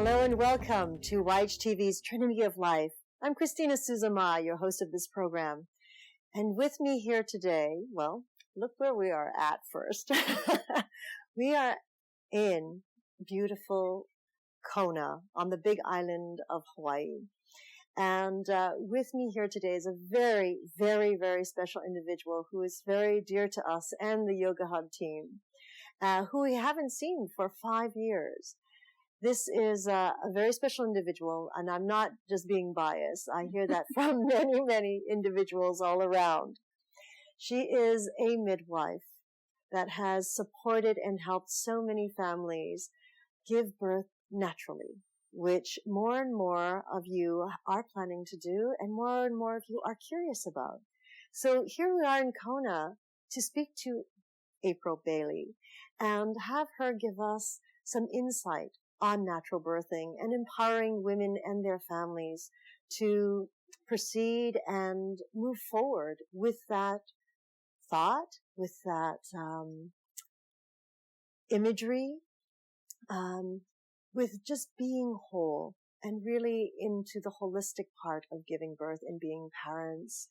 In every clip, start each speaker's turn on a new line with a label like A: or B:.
A: Hello and welcome to YHTV's Trinity of Life. I'm Christina Suzama, your host of this program. And with me here today, well, look where we are at first. We are in beautiful Kona on the big island of Hawaii. And with me here today is a very, very, very special individual who is very dear to us and the Yoga Hub team, who we haven't seen for 5 years. This is a very special individual, and I'm not just being biased. I hear that from many, many individuals all around. She is a midwife that has supported and helped so many families give birth naturally, which more and more of you are planning to do, and more of you are curious about. So here we are in Kona to speak to April Bailey and have her give us some insight on natural birthing and empowering women and their families to proceed and move forward with that thought, with that imagery, with just being whole and really into the holistic part of giving birth and being parents,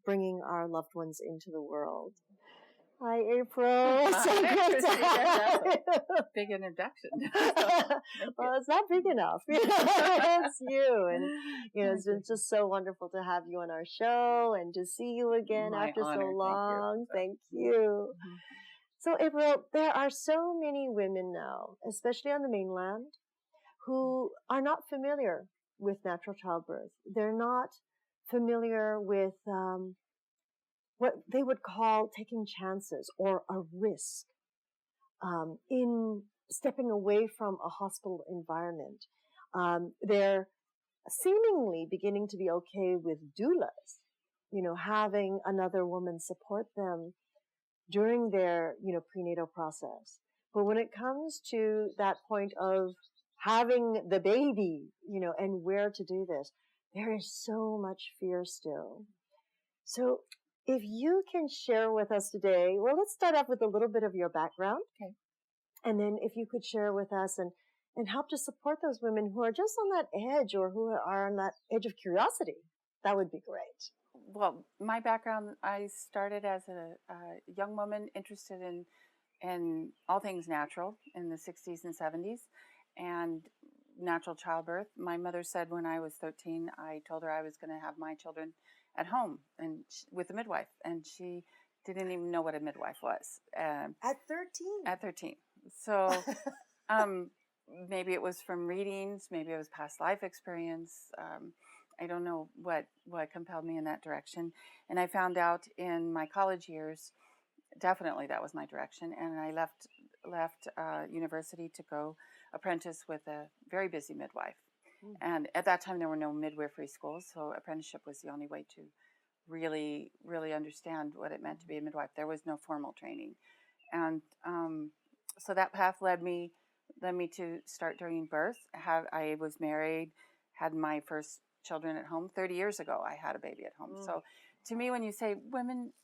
A: bringing our loved ones into the world. Hi, April. So great to have you.
B: Big introduction.
A: Well, it's not big enough. It's you. And, it's been just so wonderful to have you on our show and to see you again after so long. Thank you. Mm-hmm. So, April, there are so many women now, especially on the mainland, who are not familiar with natural childbirth. They're not familiar with what they would call taking chances or a risk in stepping away from a hospital environment. They're seemingly beginning to be okay with doulas, having another woman support them during their, prenatal process. But when it comes to that point of having the baby, and where to do this, there is so much fear still. So if you can share with us today, well, let's start off with a little bit of your background.
B: Okay.
A: And then if you could share with us and help to support those women who are just on that edge or who are on that edge of curiosity, that would be great.
B: Well, my background, I started as a young woman interested in all things natural in the 60s and 70s and natural childbirth. My mother said when I was 13, I told her I was going to have my children at home and with a midwife, and she didn't even know what a midwife was.
A: At 13?
B: At 13. So maybe it was from readings, maybe it was past life experience. I don't know what compelled me in that direction. And I found out in my college years, definitely that was my direction. And I left university to go apprentice with a very busy midwife. And at that time, there were no midwifery schools, so apprenticeship was the only way to really, really understand what it meant to be a midwife. There was no formal training. And so that path led me to start doing birth. I was married, had my first children at home. 30 years ago, I had a baby at home. So to me, when you say women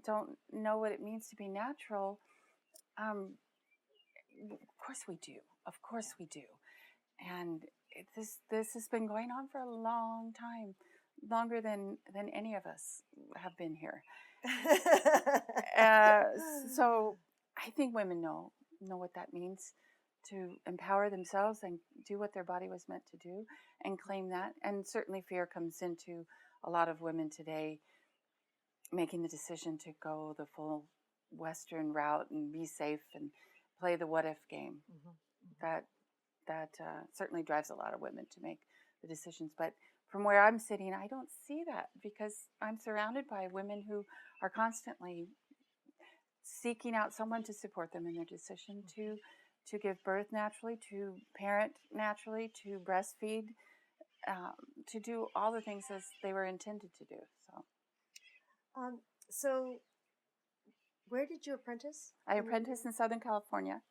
B: don't know what it means to be natural, of course we do. Of course we do. And this has been going on for a long time, longer than any of us have been here. So I think women know what that means to empower themselves and do what their body was meant to do and claim that. And certainly fear comes into a lot of women today making the decision to go the full Western route and be safe and play the what if game. Mm-hmm. That certainly drives a lot of women to make the decisions. But from where I'm sitting, I don't see that because I'm surrounded by women who are constantly seeking out someone to support them in their decision to give birth naturally, to parent naturally, to breastfeed, to do all the things as they were intended to do.
A: So where did you apprentice?
B: I apprenticed in Southern California.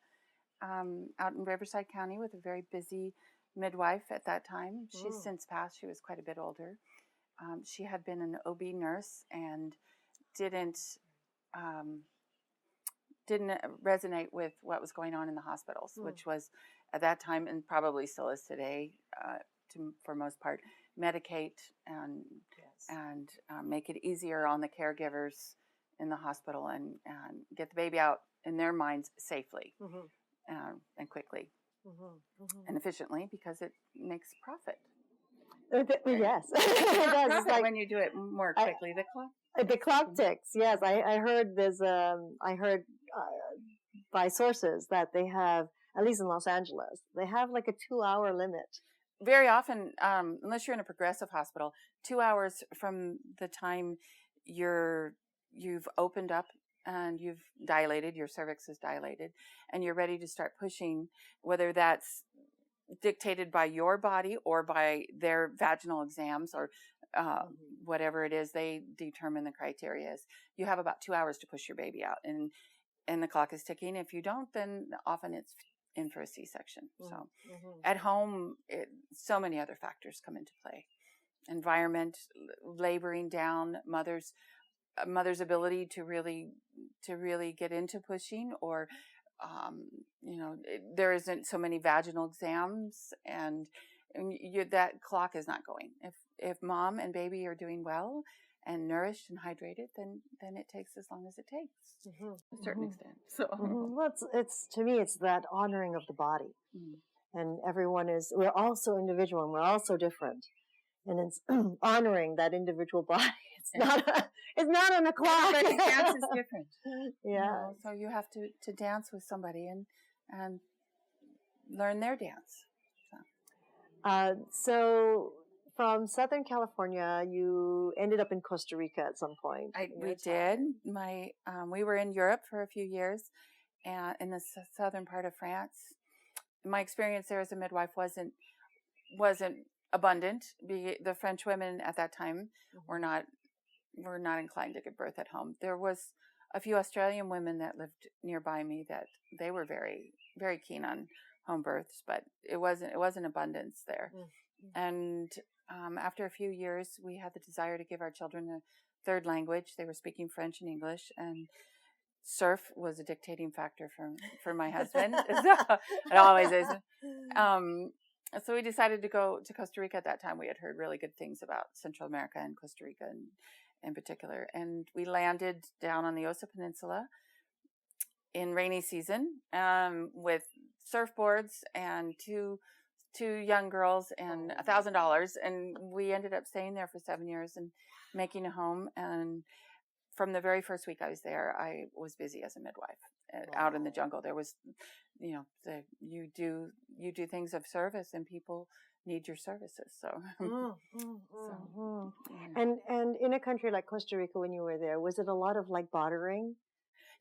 B: Out in Riverside County with a very busy midwife at that time. She's since passed. She was quite a bit older. She had been an OB nurse and didn't resonate with what was going on in the hospitals, which was at that time, and probably still is today, for most part, medicate and make it easier on the caregivers in the hospital and get the baby out in their minds safely and quickly and efficiently, because it makes profit.
A: Yes, it does. It's like
B: when you do it more quickly,
A: the clock ticks. Yes, I heard there's I heard by sources that they have, at least in Los Angeles, they have like a 2-hour limit.
B: Very often, unless you're in a progressive hospital, 2 hours from the time you've opened up and you've dilated, your cervix is dilated, and you're ready to start pushing, whether that's dictated by your body or by their vaginal exams or whatever it is they determine the criteria is. You have about 2 hours to push your baby out, and the clock is ticking. If you don't, then often it's in for a C-section. So at home, so many other factors come into play. Environment, laboring down, mother's ability to really get into pushing, or there isn't so many vaginal exams, and that clock is not going. If mom and baby are doing well and nourished and hydrated, then it takes as long as it takes, to a certain extent. So
A: well, it's to me, it's that honoring of the body, and we're all so individual and we're all so different, and it's honoring that individual body. It's not on a clock.
B: But dance is different.
A: Yeah.
B: So you have to dance with somebody and learn their dance.
A: So from Southern California, you ended up in Costa Rica at some point.
B: We did. We were in Europe for a few years, in the southern part of France. My experience there as a midwife wasn't abundant. The French women at that time were not inclined to give birth at home. There was a few Australian women that lived nearby me that they were very, very keen on home births, but it wasn't abundance there. And after a few years, we had the desire to give our children a third language. They were speaking French and English, and surf was a dictating factor for my husband. It always is. So we decided to go to Costa Rica. At that time, we had heard really good things about Central America and Costa Rica in particular. And we landed down on the Osa Peninsula in rainy season with surfboards and two young girls and $1,000. And we ended up staying there for 7 years and making a home. And from the very first week I was there, I was busy as a midwife out in the jungle. There was, you do things of service, and people need your services. So,
A: And in a country like Costa Rica, when you were there, was it a lot of like bartering?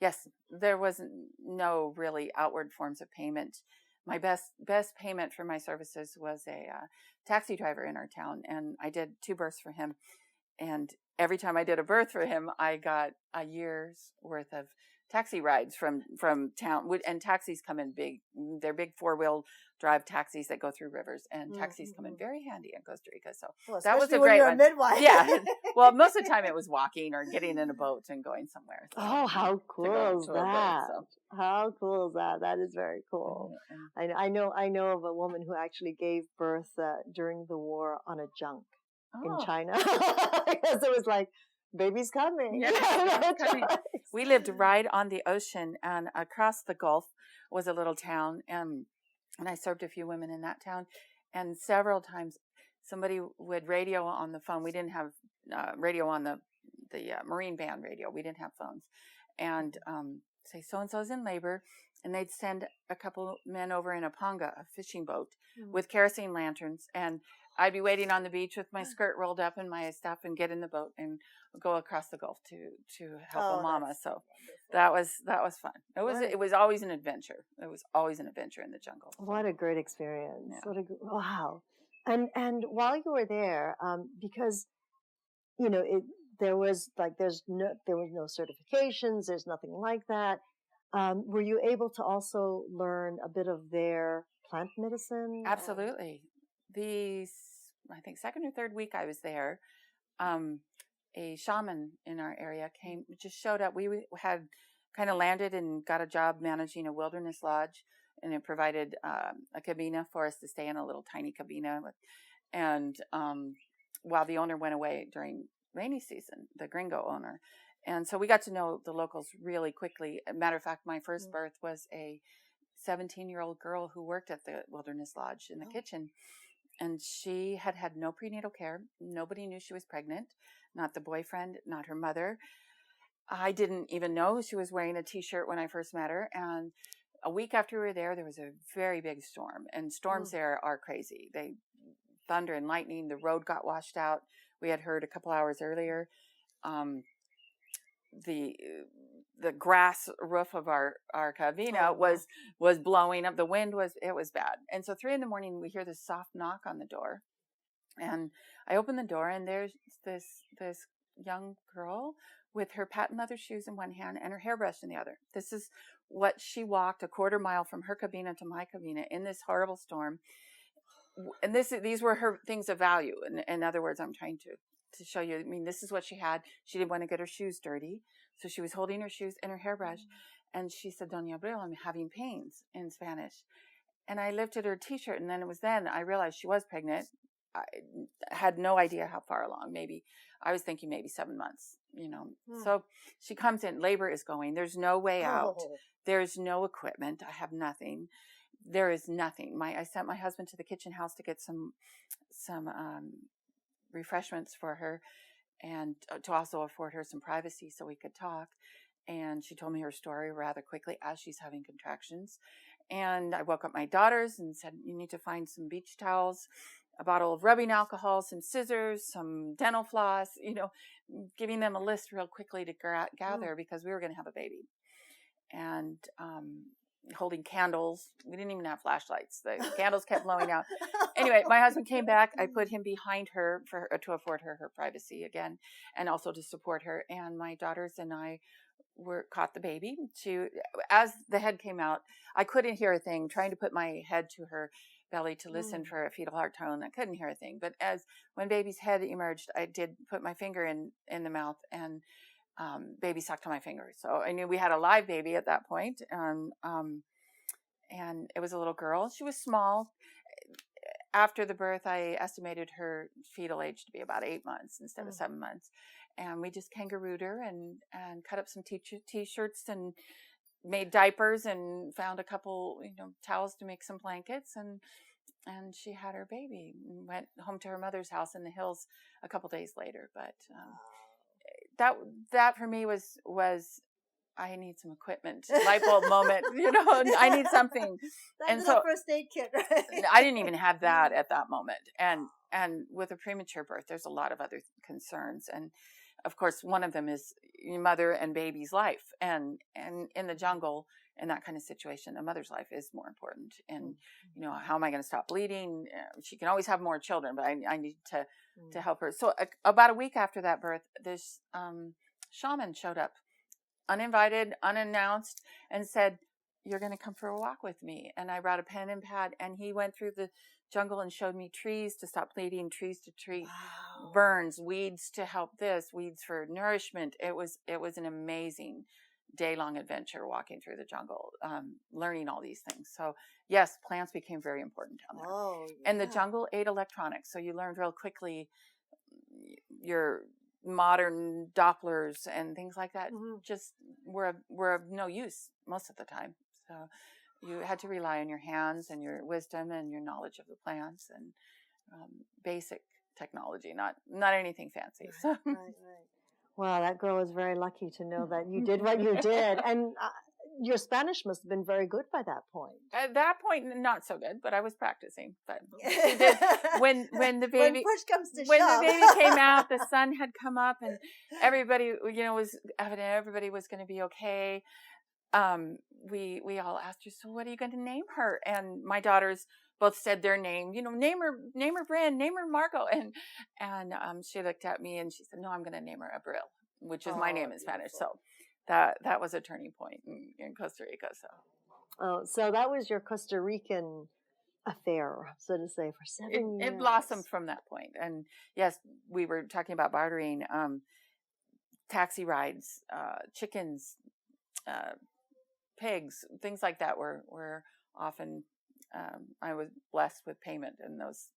B: Yes, there was no really outward forms of payment. My best payment for my services was a taxi driver in our town, and I did 2 births for him. And every time I did a birth for him, I got a year's worth of taxi rides from town. And taxis come in big. They're big 4-wheel drive taxis that go through rivers, and taxis come in very handy in Costa Rica. So that was a great one.
A: Midwife.
B: Yeah. Well, most of the time it was walking or getting in a boat and going somewhere. So,
A: how cool is that?
B: Boat, so.
A: How cool is that? That is very cool. I know of a woman who actually gave birth during the war on a junk in China, because it was like, baby's coming.
B: Yeah, coming. We lived right on the ocean, and across the Gulf was a little town, and I served a few women in that town. And several times somebody would radio on the phone. We didn't have radio on the Marine Band radio. We didn't have phones. And say, so-and-so's in labor. And they'd send a couple men over in a panga, a fishing boat, with kerosene lanterns. And I'd be waiting on the beach with my skirt rolled up and my stuff, and get in the boat and go across the Gulf to help a mama. So that was fun. It was always an adventure. It was always an adventure in the jungle.
A: What a great experience!
B: Yeah.
A: Wow! And while you were there, because there was no certifications. There's nothing like that. Were you able to also learn a bit of their plant medicine?
B: Absolutely. I think 2nd or 3rd week I was there, a shaman in our area just showed up. We had kind of landed and got a job managing a wilderness lodge and it provided a cabina for us to stay in, a little tiny cabina. And while the owner went away during rainy season, the gringo owner. And so we got to know the locals really quickly. As a matter of fact, my first birth was a 17-year-old girl who worked at the Wilderness Lodge in the kitchen. And she had had no prenatal care. Nobody knew she was pregnant, not the boyfriend, not her mother. I didn't even know she was wearing a T-shirt when I first met her. And a week after we were there was a very big storm. And storms there are crazy. They thunder and lightning. The road got washed out. We had heard a couple hours earlier. The grass roof of our cabina was blowing up. The wind was bad. And so 3 a.m, we hear this soft knock on the door, and I open the door, and there's this young girl with her patent leather shoes in one hand and her hairbrush in the other. This is what she walked a quarter mile from her cabina to my cabina in this horrible storm. And these were her things of value. In other words, I'm trying to show you. I mean, this is what she had. She didn't want to get her shoes dirty, so she was holding her shoes and her hairbrush. And she said, "Doña Abril, I'm having pains," in Spanish. And I lifted her T-shirt, and then I realized she was pregnant. I had no idea how far along. Maybe I was thinking maybe 7 months. So she comes in. Labor is going. There's no way out. There's no equipment. I have nothing. There is nothing. I sent my husband to the kitchen house to get some refreshments for her, and to also afford her some privacy so we could talk. And she told me her story rather quickly as she's having contractions. And I woke up my daughters and said, "You need to find some beach towels, a bottle of rubbing alcohol, some scissors, some dental floss," giving them a list real quickly to gather because we were going to have a baby. And holding candles. We didn't even have flashlights. The candles kept blowing out. Anyway, my husband came back. I put him behind her to afford her privacy again, and also to support her. And my daughters and I caught the baby. As the head came out, I couldn't hear a thing. Trying to put my head to her belly to listen for a fetal heart tone, I couldn't hear a thing. But when baby's head emerged, I did put my finger in the mouth, and baby sucked on my finger. So I knew we had a live baby at that point. And it was a little girl. She was small. After the birth, I estimated her fetal age to be about 8 months instead of 7 months. And we just kangarooed her and cut up some T-shirts and made diapers and found a couple, towels to make some blankets. And she had her baby and went home to her mother's house in the hills a couple days later. But that for me was I need some equipment, light bulb moment, I need something.
A: And so first aid kit, right?
B: I didn't even have that at that moment. And with a premature birth, there's a lot of other concerns. And of course, one of them is your mother and baby's life. And in the jungle, in that kind of situation, a mother's life is more important. And, how am I going to stop bleeding? She can always have more children, but I need to help her. So about a week after that birth, this shaman showed up, uninvited, unannounced, and said, "You're going to come for a walk with me." And I brought a pen and pad, and he went through the jungle and showed me trees to stop bleeding, trees to treat burns, weeds to help this, weeds for nourishment. It was an amazing day-long adventure walking through the jungle, learning all these things. So yes, plants became very important down there. And the jungle ate electronics, so you learned real quickly your modern Dopplers and things like that just were of no use most of the time. So you had to rely on your hands and your wisdom and your knowledge of the plants and basic technology, not anything fancy. Right.
A: Wow, that girl was very lucky to know that you did what you did. And your Spanish must have been very good by that point.
B: At that point, not so good, but I was practicing. But she did. When the baby,
A: when push comes to
B: when
A: shove.
B: the baby came out, the sun had come up, and everybody, was evident. Everybody was going to be okay. We all asked her, "So what are you going to name her?" And my daughters both said their name. Name her Bryn, name her Margot. And she looked at me and she said, "No, I'm going to name her Abril," which is my name in Spanish. So that was a turning point in Costa Rica.
A: So that was your Costa Rican affair, so to say, for 7 years.
B: It blossomed from that point. And yes, we were talking about bartering, taxi rides, chickens, pigs, things like that were often I was blessed with payment and those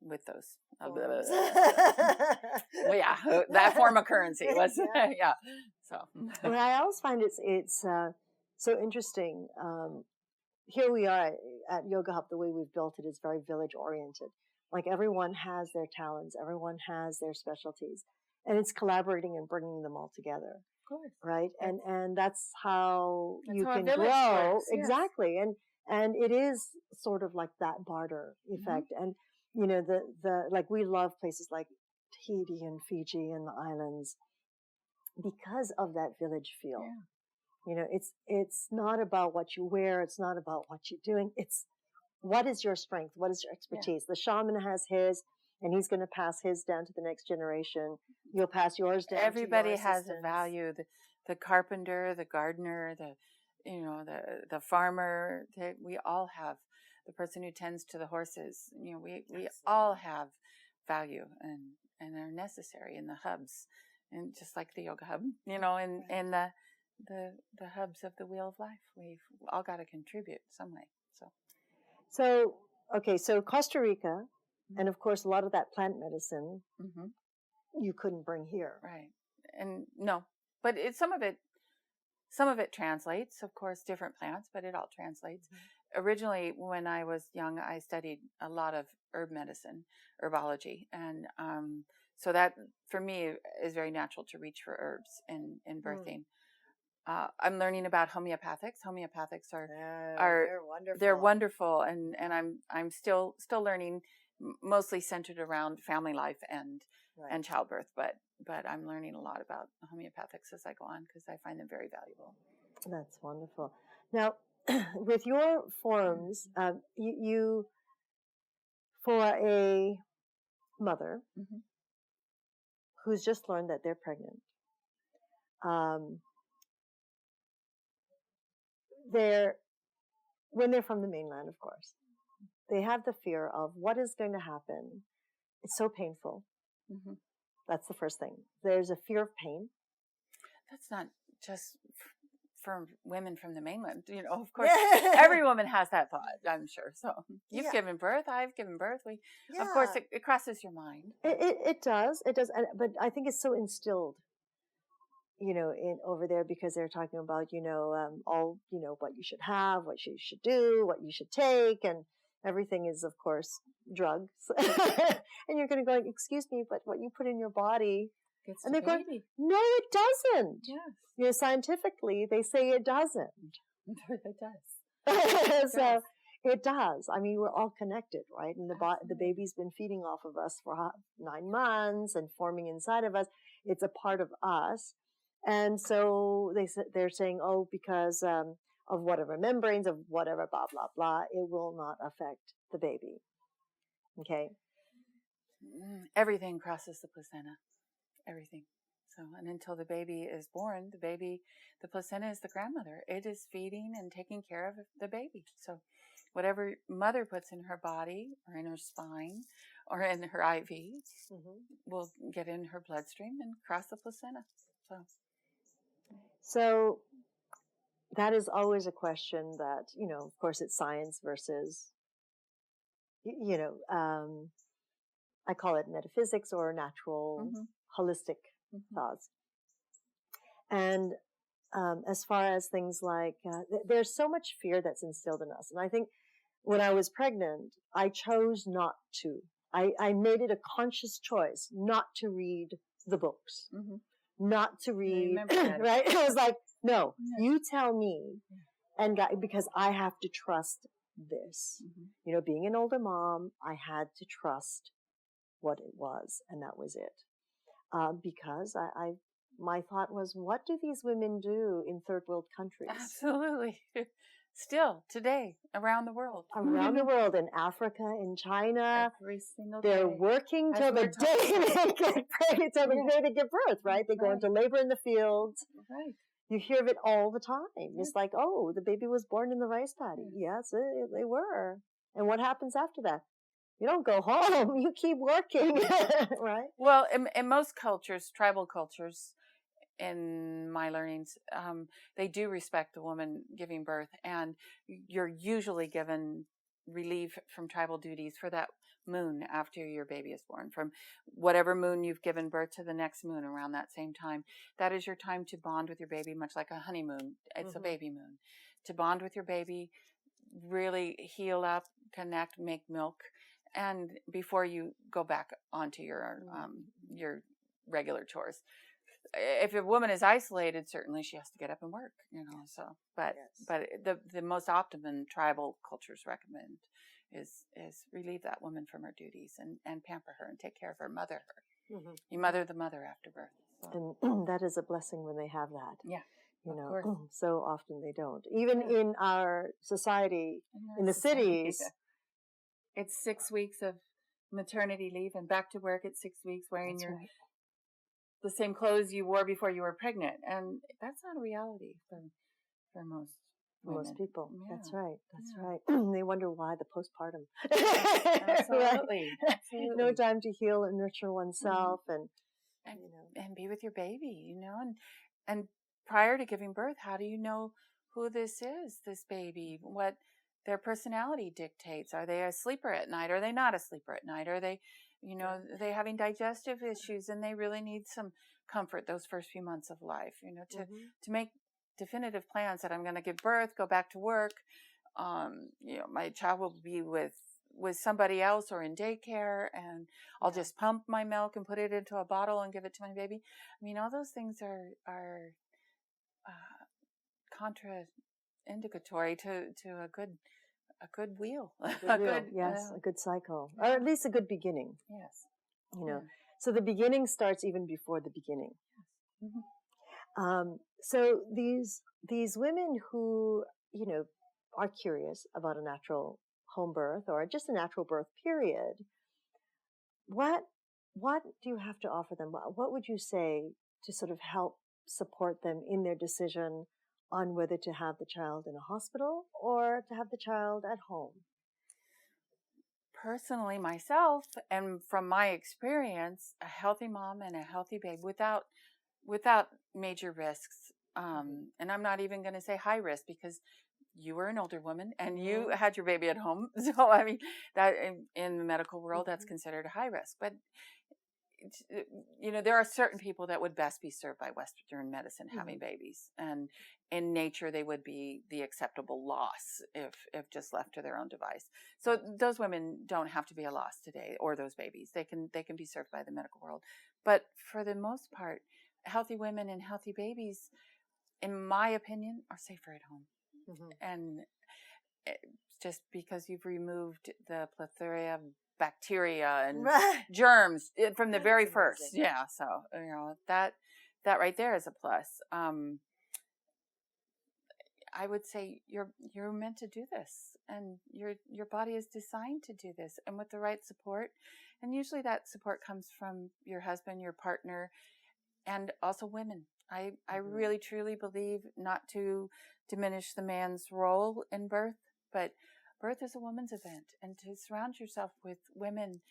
B: with those. Well, yeah, that form of currency was yeah. So
A: well, I always find it's so interesting. Here we are at Yoga Hub. The way we've built it is very village oriented. Like everyone has their talents, everyone has their specialties, and it's collaborating and bringing them all together.
B: Of course,
A: right? And that's how you can
B: village
A: grow.
B: works, yes.
A: Exactly. And it is sort of like that barter effect. And you know, the like we love places like Tahiti and Fiji and the islands because of that village feel.
B: Yeah.
A: You know, it's not about what you wear, it's not about what you're doing. It's what is your strength? What is your expertise? Yeah. The shaman has his, and he's going to pass his down to the next generation. You'll pass yours down.
B: Everybody
A: to your
B: has a value. The carpenter, the gardener, the farmer. We all have the person who tends to the horses. You know, we all have value and are necessary in the hubs, and just like the yoga hub. You know, and the hubs of the wheel of life. We've all got to contribute some way.
A: So, okay, so Costa Rica, and of course a lot of that plant medicine, you couldn't bring here.
B: Right. And no, but some of it translates, of course, different plants, but it all translates. Originally, when I was young, I studied a lot of herb medicine, herbology. And so that, for me, is very natural to reach for herbs in birthing. I'm learning about homeopathics. Homeopathics they're wonderful, and I'm still learning, mostly centered around family life and childbirth. But I'm learning a lot about homeopathics as I go on because I find them very valuable.
A: That's wonderful. Now, with your forms, you for a mother who's just learned that they're pregnant. When they're from the mainland, of course, they have the fear of what is going to happen. It's so painful. That's the first thing. There's a fear of pain.
B: That's not just for women from the mainland. You know, of course, every woman has that thought, I'm sure. So you've given birth, I've given birth. Of course, it crosses your mind.
A: It does. But I think it's so instilled, you know, over there because they're talking about, all, what you should have, what you should do, what you should take, and everything is, of course, drugs. And you're going to go, excuse me, but what you put in your body, and they're going, no, it doesn't. Yes. Scientifically, they say it doesn't.
B: It does.
A: So it does. I mean, we're all connected, right? And the baby's been feeding off of us for 9 months and forming inside of us. It's a part of us. And so they're saying, because of whatever membranes, of whatever, blah, blah, blah, it will not affect the baby. Okay?
B: Everything crosses the placenta. Everything. So, and until the baby is born, the placenta is the grandmother. It is feeding and taking care of the baby. So whatever mother puts in her body or in her spine or in her IV will get in her bloodstream and cross the placenta.
A: So that is always a question that, of course it's science versus, I call it metaphysics or natural, holistic thoughts. And as far as things like, there's so much fear that's instilled in us. And I think when I was pregnant, I chose not to. I made it a conscious choice not to read the books. Not to read, right? I was like, no, you tell me, and God, because I have to trust this. Being an older mom, I had to trust what it was, and that was it. Because my thought was, what do these women do in third world countries?
B: Absolutely. Still, today, around the world.
A: Around the world, in Africa, in China.
B: Every single
A: they're
B: day.
A: working till the day they get pregnant, till the day they give birth, right? They go into labor in the fields.
B: Right.
A: You hear of it all the time. It's like, the baby was born in the rice paddy. Yes, they were. And what happens after that? You don't go home. You keep working, right?
B: Well, in most cultures, tribal cultures, in my learnings, they do respect the woman giving birth, and you're usually given relief from tribal duties for that moon after your baby is born. From whatever moon you've given birth to the next moon around that same time, that is your time to bond with your baby, much like a honeymoon. It's a baby moon. To bond with your baby, really heal up, connect, make milk, and before you go back onto your regular chores. If a woman is isolated, certainly she has to get up and work, so, but the most optimum tribal cultures recommend is relieve that woman from her duties and pamper her and take care of her, mother her. You mother the mother after birth. So.
A: And that is a blessing when they have that.
B: Yeah.
A: So often they don't. Even in our society, in the cities.
B: It's 6 weeks of maternity leave and back to work at 6 weeks wearing the same clothes you wore before you were pregnant. And that's not a reality for most women.
A: Most people.
B: Yeah.
A: That's right. That's right. They wonder why the postpartum.
B: Absolutely.
A: Right?
B: Absolutely.
A: No time to heal and nurture oneself and
B: be with your baby, and prior to giving birth, how do you know who this baby, what their personality dictates? Are they a sleeper at night? Are they not a sleeper at night? Are they, are they having digestive issues and they really need some comfort those first few months of life, to make definitive plans that I'm going to give birth, go back to work. My child will be with somebody else or in daycare, and I'll just pump my milk and put it into a bottle and give it to my baby. All those things are contraindicatory to a good wheel.
A: A good cycle, or at least a good beginning.
B: Yes.
A: So the beginning starts even before the beginning. So these women who, are curious about a natural home birth or just a natural birth period, what do you have to offer them? What would you say to sort of help support them in their decision on whether to have the child in a hospital or to have the child at home?
B: Personally, myself, and from my experience, a healthy mom and a healthy babe without major risks. And I'm not even going to say high risk, because you were an older woman and you had your baby at home. So, that in the medical world, that's considered a high risk. But, there are certain people that would best be served by Western medicine having babies. And in nature, they would be the acceptable loss if just left to their own device. So those women don't have to be a loss today, or those babies. They can be served by the medical world. But for the most part, healthy women and healthy babies, in my opinion, are safer at home. And just because you've removed the plethora of bacteria and germs from the very first. Yeah. So, that right there is a plus. I would say you're meant to do this, and your body is designed to do this, and with the right support. And usually that support comes from your husband, your partner, and also women. I really truly believe, not to diminish the man's role in birth, but birth is a woman's event, and to surround yourself with women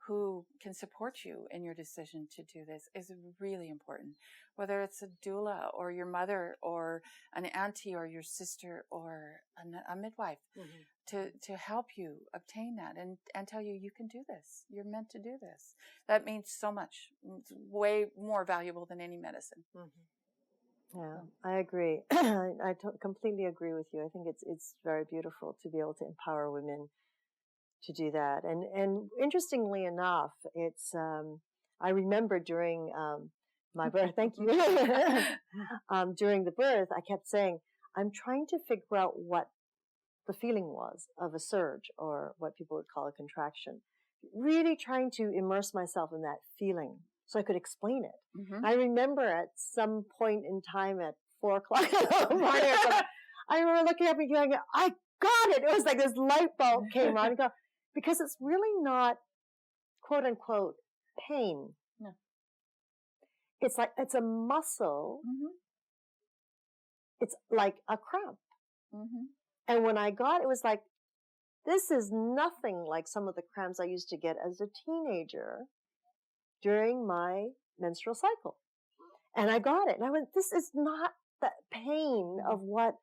B: who can support you in your decision to do this is really important. Whether it's a doula or your mother or an auntie or your sister or a midwife, to help you obtain that and tell you can do this. You're meant to do this. That means so much. It's way more valuable than any medicine.
A: Yeah, I agree. I completely agree with you. I think it's very beautiful to be able to empower women to do that. And interestingly enough, it's I remember during my birth, thank you, during the birth, I kept saying, I'm trying to figure out what the feeling was of a surge, or what people would call a contraction. Really trying to immerse myself in that feeling so I could explain it. I remember at some point in time at 4:00 in the morning, I remember looking up and going, I got it. It was like this light bulb came on. Because it's really not, quote unquote, pain.
B: No.
A: It's like, it's a muscle. It's like a cramp. And when I got, it was like, this is nothing like some of the cramps I used to get as a teenager during my menstrual cycle. And I got it. And I went, this is not the pain of what,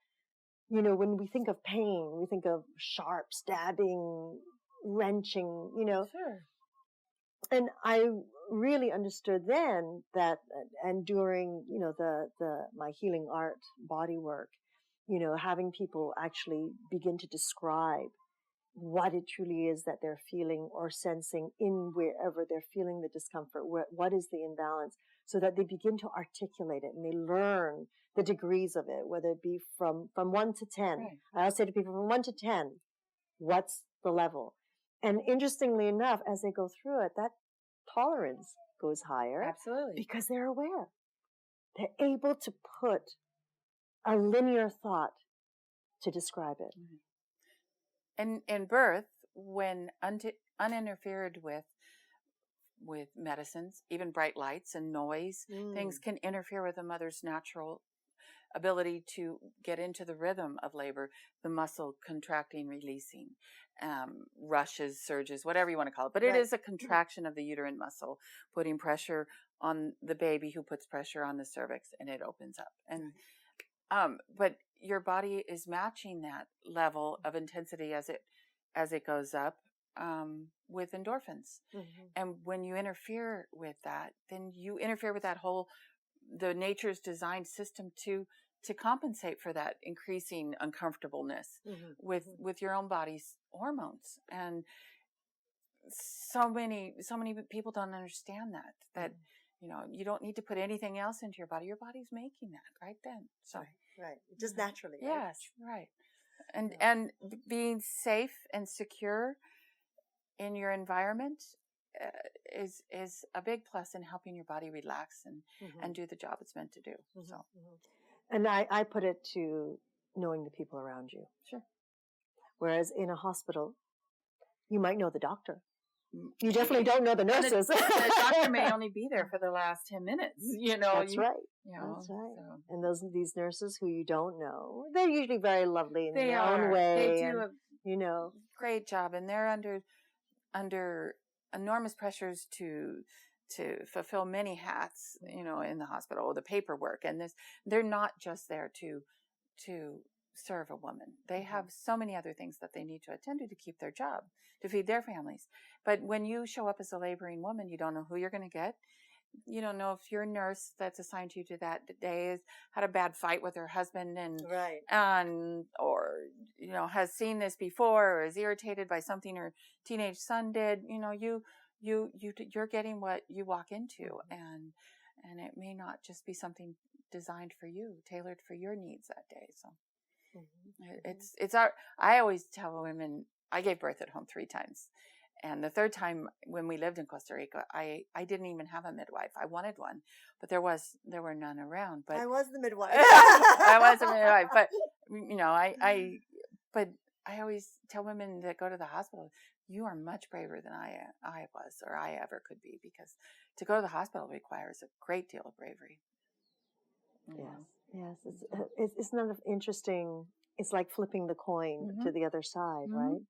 A: when we think of pain, we think of sharp stabbing, wrenching,
B: Sure.
A: And I really understood then that, and during, my healing art body work, having people actually begin to describe what it truly is that they're feeling or sensing in wherever they're feeling the discomfort, what is the imbalance, so that they begin to articulate it and they learn the degrees of it, whether it be from 1 to 10.
B: Right.
A: I always say to people, from 1 to 10, what's the level? And interestingly enough, as they go through it, that tolerance goes higher.
B: Absolutely.
A: Because they're aware. They're able to put a linear thought to describe it.
B: Mm-hmm. And in birth, when uninterfered with medicines, even bright lights and noise, things can interfere with a mother's natural ability to get into the rhythm of labor, the muscle contracting, releasing, rushes, surges, whatever you want to call it. But it is a contraction of the uterine muscle, putting pressure on the baby, who puts pressure on the cervix, and it opens up. And but your body is matching that level of intensity as it goes up with endorphins. Mm-hmm. And when you interfere with that, then you interfere with the nature's designed system to compensate for that increasing uncomfortableness with your own body's hormones. And so many people don't understand that you don't need to put anything else into your body. Your body's making that right then. So
A: right. Just naturally.
B: Yes, right. And being safe and secure in your environment is a big plus in helping your body relax and do the job it's meant to do. Mm-hmm. So,
A: and I put it to knowing the people around you.
B: Sure.
A: Whereas in a hospital, you might know the doctor. You definitely don't know the nurses.
B: The doctor may only be there for the last 10 minutes.
A: That's right. That's right. So. And these nurses who you don't know, they're usually very lovely in their own way.
B: They do a great job, and they're under enormous pressures to fulfill many hats, in the hospital, the paperwork, and they're not just there to serve a woman. They have so many other things that they need to attend to keep their job, to feed their families. But when you show up as a laboring woman, you don't know who you're going to get. You don't know if your nurse that's assigned to you that day has had a bad fight with her husband or has seen this before, or is irritated by something her teenage son did. You're getting what you walk into, and it may not just be something designed for you, tailored for your needs that day. So I always tell women, I gave birth at home 3 times. And the 3rd time, when we lived in Costa Rica, I didn't even have a midwife. I wanted one, but there were none around. But
A: I was the midwife.
B: I was a midwife, but but I always tell women that go to the hospital, you are much braver than I was, or I ever could be, because to go to the hospital requires a great deal of bravery.
A: Yes. It's not interesting. It's like flipping the coin to the other side, right?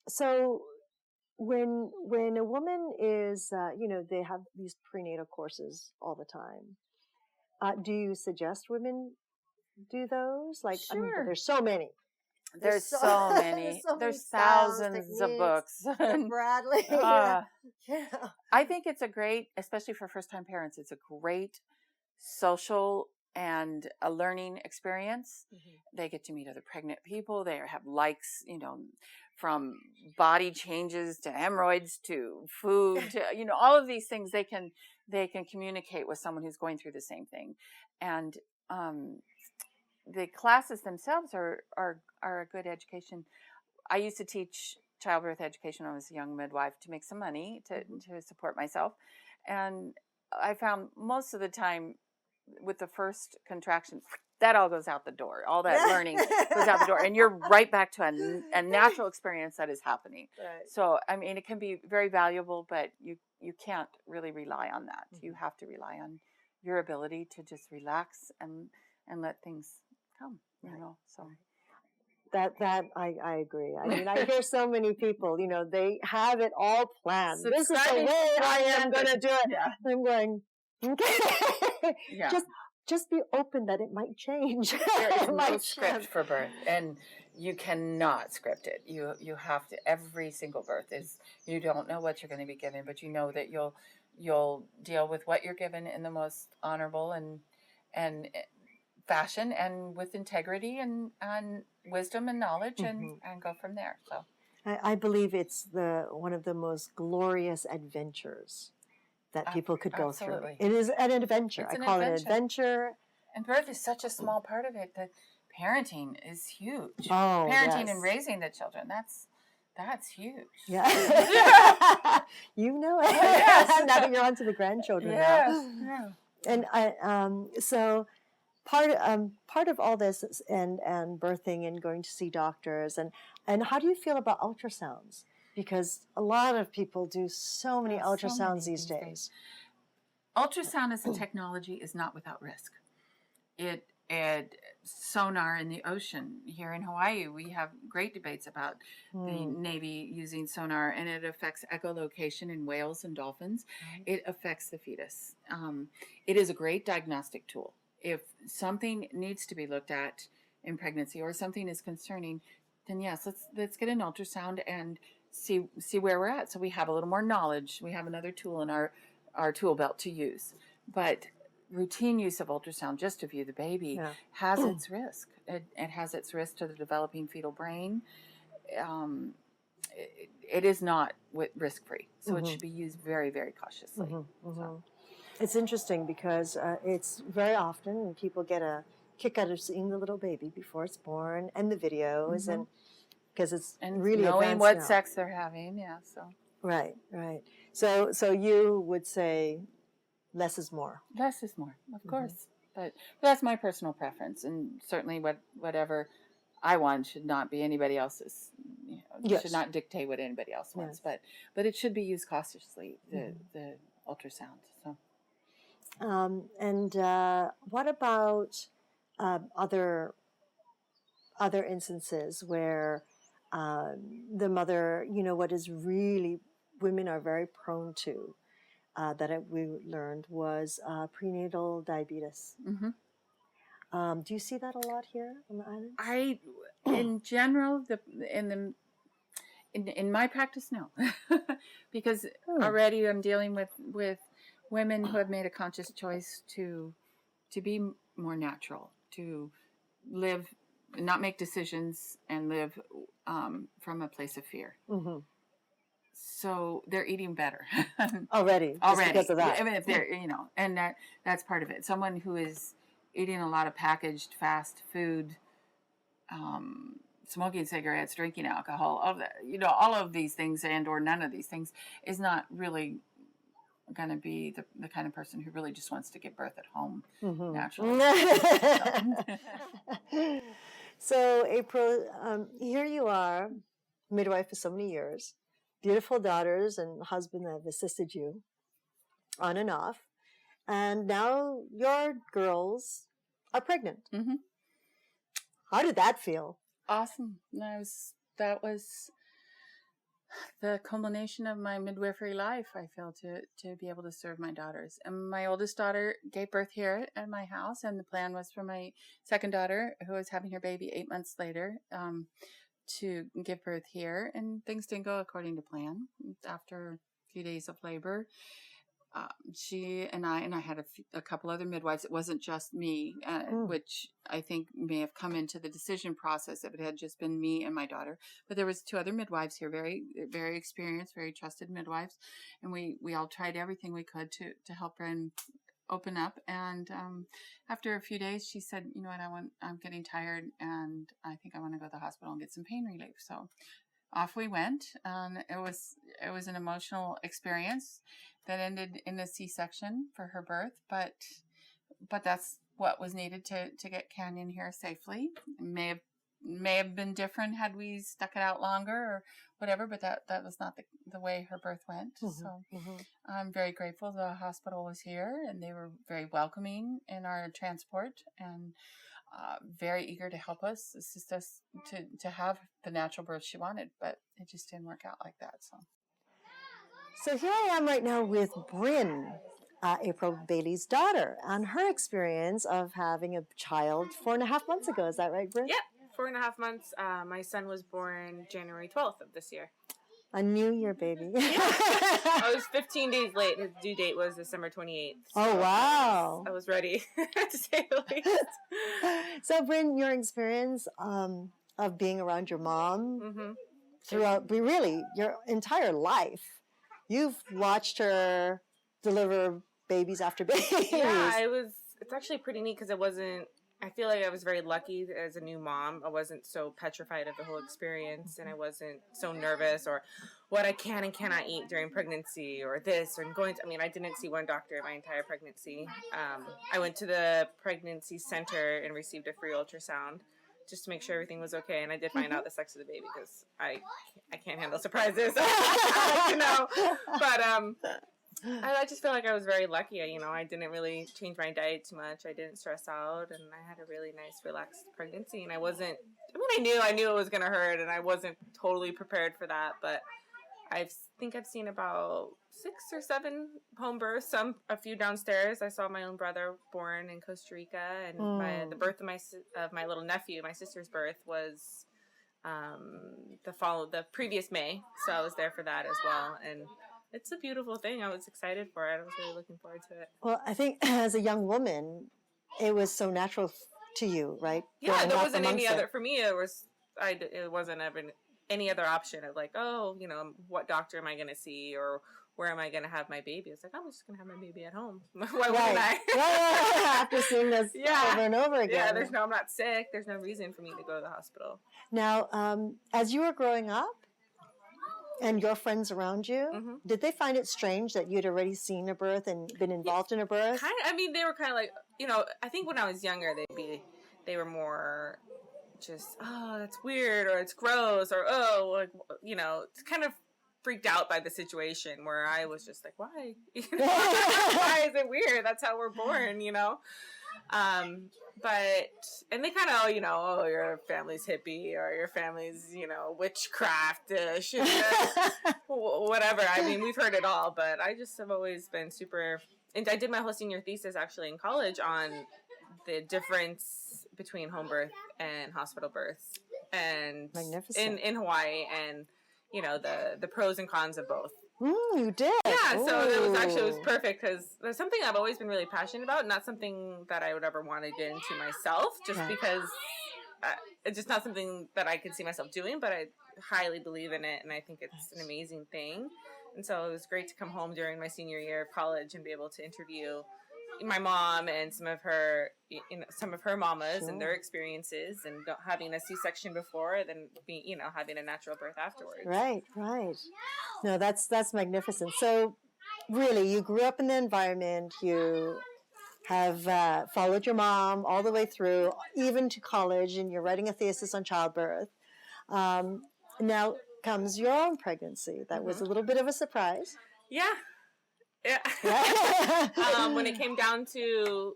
A: So when a woman is, they have these prenatal courses all the time. Do you suggest women do those? Like,
B: sure.
A: I mean, there's so many.
B: There's so many. There's thousands of books.
A: Bradley.
B: I think it's a great, especially for first-time parents, it's a great social and a learning experience. They get to meet other pregnant people. They have likes, from body changes to hemorrhoids to food to, all of these things. They can communicate with someone who's going through the same thing. And the classes themselves are a good education. I used to teach childbirth education when I was a young midwife to make some money to support myself. And I found most of the time with the first contraction, that all goes out the door. All that learning goes out the door. And you're right back to a natural experience that is happening. Right. So, I mean, it can be very valuable, but you can't really rely on that. You have to rely on your ability to just relax and let things come, so.
A: That I agree. I mean, I hear so many people, they have it all planned. This is the way I am going to do it. Yeah. I'm going, Okay.
B: Yeah.
A: Just be open that it might change.
B: There is
A: It
B: no
A: might
B: script
A: shift.
B: for birth, and you cannot script it. You have to. Every single birth is, you don't know what you're going to be given, but you know that you'll deal with what you're given in the most honorable and fashion, and with integrity and wisdom and knowledge, and go from there. So
A: I believe it's one of the most glorious adventures that people could go through.
B: absolutely.
A: It is an adventure.
B: It's
A: I
B: an
A: call it an
B: adventure.
A: adventure.
B: And birth is such a small part of it that parenting is huge.
A: Oh,
B: Parenting
A: yes.
B: and raising the children, that's huge.
A: Yeah. You know it.
B: Yes.
A: Now that you're on to the grandchildren
B: Yes.
A: now.
B: Yeah.
A: And so part of all this and birthing and going to see doctors and how do you feel about ultrasounds? Because a lot of people do so many ultrasounds these days.
B: Ultrasound as a technology is not without risk. Sonar in the ocean here in Hawaii, we have great debates about the Navy using sonar, and it affects echolocation in whales and dolphins. It affects the fetus. It is a great diagnostic tool. If something needs to be looked at in pregnancy or something is concerning, then yes, let's get an ultrasound and see where we're at. So we have a little more knowledge. We have another tool in our tool belt to use. But routine use of ultrasound just to view the baby has its risk. It has its risk to the developing fetal brain. It is not risk-free, so it should be used very, very cautiously. So.
A: It's interesting because it's very often people get a kick out of seeing the little baby before it's born and the videos, and because it's really
B: knowing what
A: now.
B: sex they're having. Yeah, so
A: right. So you would say less is more.
B: Less is more, of course. But that's my personal preference, and certainly whatever I want should not be anybody else's. Should not dictate what anybody else wants. But it should be used cautiously. The ultrasound. So.
A: And what about other instances where the mother, what is really women are very prone to, that we learned was prenatal diabetes. Do you see that a lot here on the island?
B: In general, in my practice, no, because already I'm dealing with women who have made a conscious choice to be more natural, to live, not make decisions, and live from a place of fear. So they're eating better
A: already because of that.
B: I mean, if they're and that's part of it. Someone who is eating a lot of packaged fast food, smoking cigarettes, drinking alcohol, all of these things, and or none of these things, is not really going to be the kind of person who really just wants to give birth at home naturally.
A: So April, here you are, midwife for so many years, beautiful daughters and husband that have assisted you on and off, and now your girls are pregnant. How did that feel?
B: Awesome. That was the culmination of my midwifery life, I feel, to be able to serve my daughters. And my oldest daughter gave birth here at my house, and the plan was for my second daughter, who was having her baby 8 months later, to give birth here. And things didn't go according to plan. After a few days of labor, she and I had a couple other midwives. It wasn't just me, which I think may have come into the decision process if it had just been me and my daughter. But there was 2 other midwives here, very, very experienced, very trusted midwives, and we all tried everything we could to help her and open up. And after a few days, she said, "You know what? I'm getting tired, and I think I want to go to the hospital and get some pain relief." So off we went. It was an emotional experience that ended in a C-section for her birth, but that's what was needed to get Canyon here safely. It may have been different had we stuck it out longer or whatever, but that was not the way her birth went. So I'm very grateful the hospital was here, and they were very welcoming in our transport, and very eager to help us, assist us to have the natural birth she wanted, but it just didn't work out like that. So
A: here I am right now with Bryn. April Bailey's daughter, on her experience of having a child 4.5 months ago. Is that right, Britt?
C: Yep, 4.5 months. My son was born January 12th of this year.
A: A New Year baby.
C: I was 15 days late. His due date was December 28th. So
A: Oh, wow.
C: I was ready, to say the least.
A: So, Bryn, your experience of being around your mom
C: Mm-hmm.
A: throughout, really, your entire life, you've watched her deliver babies after babies.
C: Yeah, it's actually pretty neat because I feel like I was very lucky as a new mom. I wasn't so petrified of the whole experience, and I wasn't so nervous or what I can and cannot eat during pregnancy or this or I didn't see one doctor my entire pregnancy. I went to the pregnancy center and received a free ultrasound just to make sure everything was okay, and I did find out the sex of the baby because I can't handle surprises. I like to know. But I just feel like I was very lucky. I didn't really change my diet too much. I didn't stress out, and I had a really nice, relaxed pregnancy. And I knew it was going to hurt, and I wasn't totally prepared for that. But I think I've seen about 6 or 7 home births, a few downstairs. I saw my own brother born in Costa Rica, and the birth of my little nephew, my sister's birth, was the previous May. So I was there for that as well, and it's a beautiful thing. I was excited for it. I was really looking forward to it.
A: Well, I think as a young woman, it was so natural to you, right?
C: Yeah, there wasn't any other. For me, it wasn't ever any other option of like, what doctor am I going to see or where am I going to have my baby? It's like, I'm just going to have my baby at home. Why wouldn't I?
A: Yeah, after seeing this over and over again.
C: Yeah, I'm not sick. There's no reason for me to go to the hospital.
A: Now, as you were growing up, and your friends around you, did they find it strange that you'd already seen a birth and been involved in a birth?
C: They were kind of like, I think when I was younger, they were more just, oh, that's weird, or it's gross, or, oh, it's kind of freaked out by the situation, where I was just like, why? Why is it weird? That's how we're born, and they kind of, oh, your family's hippie, or your family's, witchcraft-ish, whatever. We've heard it all, but I just have always been super, and I did my whole senior thesis actually in college on the difference between home birth and hospital births, and in Hawaii, and, the pros and cons of both.
A: You did?
C: Yeah, so it was perfect because there's something I've always been really passionate about, not something that I would ever want to get into myself, just because it's just not something that I could see myself doing, but I highly believe in it, and I think it's an amazing thing. And so it was great to come home during my senior year of college and be able to interview my mom and some of her mamas and their experiences, and having a C-section before, then having a natural birth afterwards.
A: Right. No, that's magnificent. So, really, you grew up in the environment. You have followed your mom all the way through, even to college, and you're writing a thesis on childbirth. Now comes your own pregnancy. That was a little bit of a surprise.
C: Yeah. When it came down to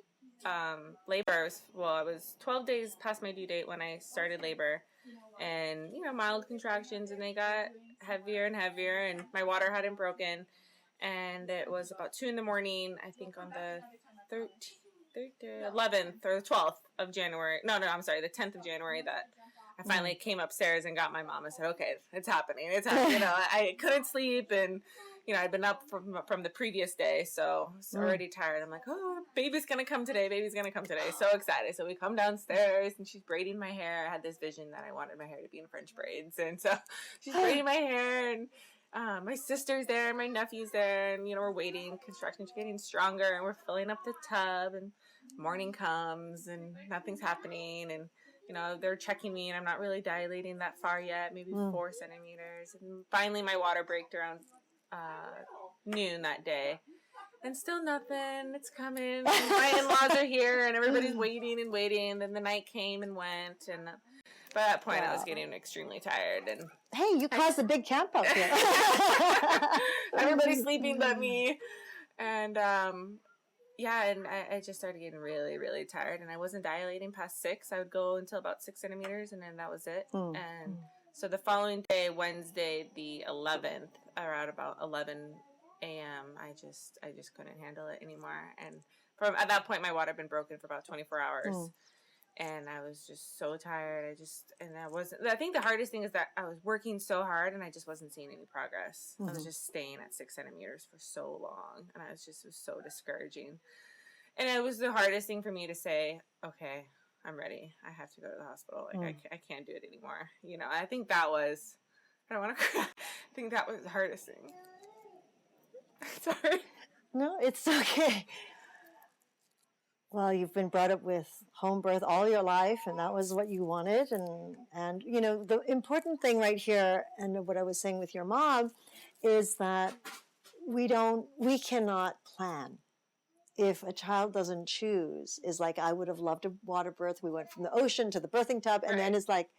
C: labor, I was 12 days past my due date when I started labor, and mild contractions, and they got heavier and heavier, and my water hadn't broken, and it was about 2 a.m, I think, on the 11th or the 12th of January. No, I'm sorry, the 10th of January, that I finally came upstairs and got my mom and said, okay, it's happening. I couldn't sleep, and I'd been up from the previous day, so already tired. I'm like, oh, baby's gonna come today. So excited. So we come downstairs, and she's braiding my hair. I had this vision that I wanted my hair to be in French braids, and so she's braiding my hair, and my sister's there, my nephew's there, and we're waiting. Construction's getting stronger, and we're filling up the tub, and morning comes, and nothing's happening, and they're checking me, and I'm not really dilating that far yet, maybe 4 centimeters. And finally, my water braked around noon that day, and still nothing. It's coming. My in-laws are here, and everybody's waiting and waiting. Then the night came and went, and by that point, I was getting extremely tired. And
A: hey, you caused a big camp out here.
C: Everybody's sleeping but me, and and I just started getting really, really tired, and I wasn't dilating past 6. I would go until about 6 centimeters, and then that was it. And so the following day, Wednesday, the 11th, around about 11 a.m. I just couldn't handle it anymore. And at that point, my water had been broken for about 24 hours. And I was just so tired. I think the hardest thing is that I was working so hard and I just wasn't seeing any progress. I was just staying at 6 centimeters for so long. And it was so discouraging. And it was the hardest thing for me to say, okay, I'm ready. I have to go to the hospital. Like, I can't do it anymore. You know, I think that was, I don't want to cry. I think that was the hardest thing. Sorry.
A: No, it's okay. Well, you've been brought up with home birth all your life, and that was what you wanted. And you know, the important thing right here, and what I was saying with your mom, is that we cannot plan. If a child doesn't choose, is like, I would have loved a water birth. We went from the ocean to the birthing tub, and then it's like,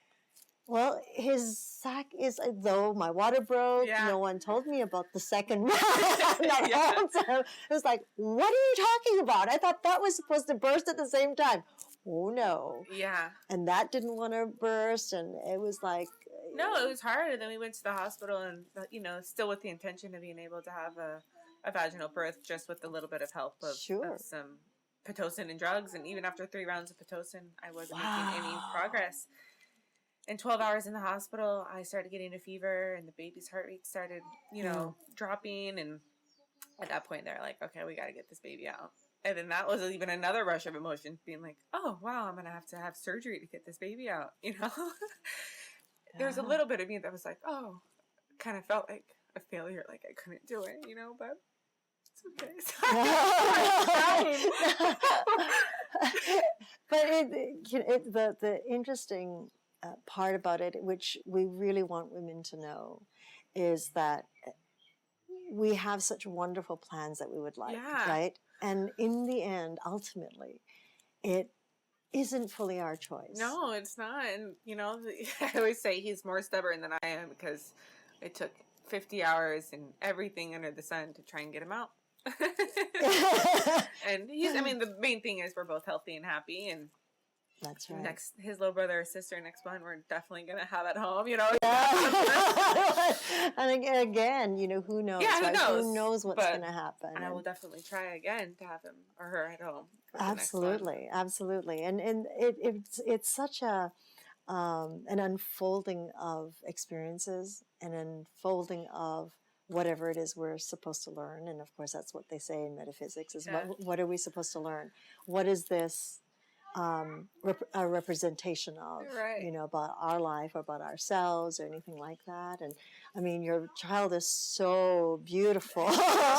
A: well, his sac is, though my water broke, no one told me about the second round. So it was like, what are you talking about? I thought that was supposed to burst at the same time. Oh, no.
C: Yeah.
A: And that didn't want to burst, and it was like...
C: No, it was hard. And then we went to the hospital and, you know, still with the intention of being able to have a vaginal birth, just with a little bit of help of some Pitocin and drugs. And even after 3 rounds of Pitocin, I wasn't making any progress. And 12 hours in the hospital, I started getting a fever, and the baby's heart rate started, you know, dropping. And at that point, they're like, okay, we got to get this baby out. And then that was even another rush of emotion, being like, oh, wow, I'm going to have surgery to get this baby out, you know? There was a little bit of me that was like, oh, kind of felt like a failure, like I couldn't do it, you know, but it's
A: okay. But the interesting part about it, which we really want women to know, is that we have such wonderful plans that we would like, right? And in the end, ultimately, it isn't fully our choice.
C: No, it's not. And, you know, I always say he's more stubborn than I am, because it took 50 hours and everything under the sun to try and get him out. And the main thing is we're both healthy and happy, and
A: that's right.
C: His little brother or sister next month, we're definitely going to have at home, you know.
A: And again, you know, who knows?
C: Yeah,
A: right? Who knows what's going to happen?
C: And I will definitely try again to have him or her at home.
A: Absolutely. And it's such an unfolding of experiences, an unfolding of whatever it is we're supposed to learn. And of course, that's what they say in metaphysics, is what are we supposed to learn? What is this a representation of, you know, about our life or about ourselves or anything like that? And I mean, your child is so beautiful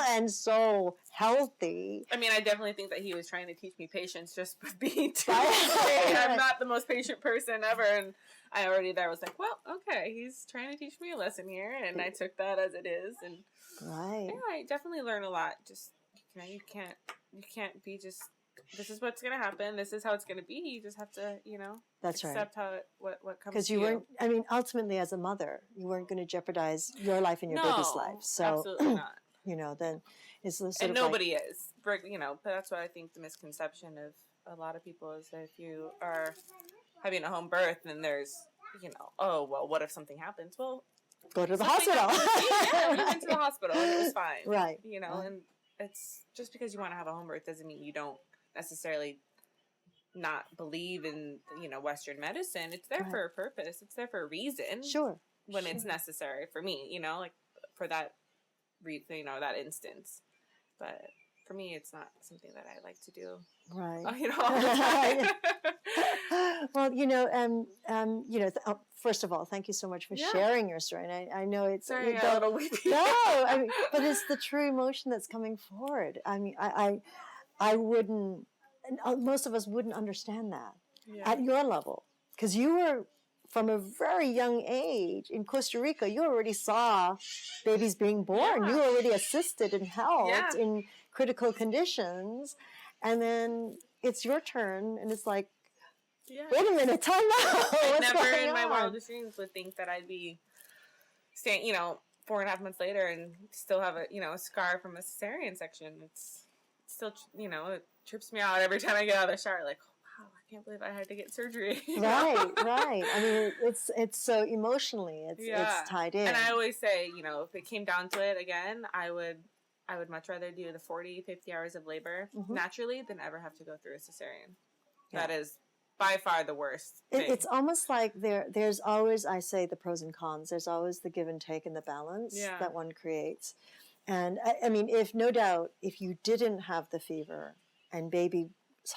A: and so healthy.
C: I mean, I definitely think that he was trying to teach me patience just with being too I'm not the most patient person ever, and I already there was like, well, okay, he's trying to teach me a lesson here, and I took that as it is. And I definitely learn a lot. Just, you know, you can't be just, this is what's going to happen, this is how it's going to be. You just have to, you know, accept how what comes.
A: Because you weren't, I mean, ultimately as a mother, you weren't going to jeopardize your life and your baby's life. So,
C: absolutely not.
A: You know, then it's the sort
C: and
A: of
C: nobody is, you know. But that's what I think the misconception of a lot of people is, that if you are having a home birth, then there's, you know, oh, well, what if something happens? Well,
A: go to the hospital.
C: We went to the hospital and it was fine.
A: Right.
C: You know, and it's just because you want to have a home birth doesn't mean you don't necessarily not believe in, you know, Western medicine. It's there for a purpose. It's there for a reason.
A: Sure.
C: When it's necessary for me, you know, like for that you know, that instance. But for me, it's not something that I like to do.
A: Right.
C: You know, all the
A: time. Well, you know, first of all, thank you so much for sharing your story. And I know it's
C: a little weepy.
A: No, I mean, but it's the true emotion that's coming forward. I mean, I wouldn't, most of us wouldn't understand that at your level, because you were, from a very young age in Costa Rica, you already saw babies being born. You already assisted and helped in critical conditions. And then it's your turn, and it's like, wait a minute, time out.
C: I never in my wildest dreams would think that I'd be staying, you know, 4.5 months later and still have a, you know, a scar from a cesarean section. It's still, you know, it trips me out every time I get out of the shower, like, wow, I can't believe I had to get surgery.
A: Right. I mean, it's so emotionally, it's tied in.
C: And I always say, you know, if it came down to it again, I would I would much rather do the 40, 50 hours of labor
A: Mm-hmm.
C: naturally than ever have to go through a cesarean.
A: Yeah.
C: That is by far the worst thing.
A: It's almost like there's always, I say, the pros and cons. There's always the give and take and the balance that one creates. And I mean, if no doubt, if you didn't have the fever and baby's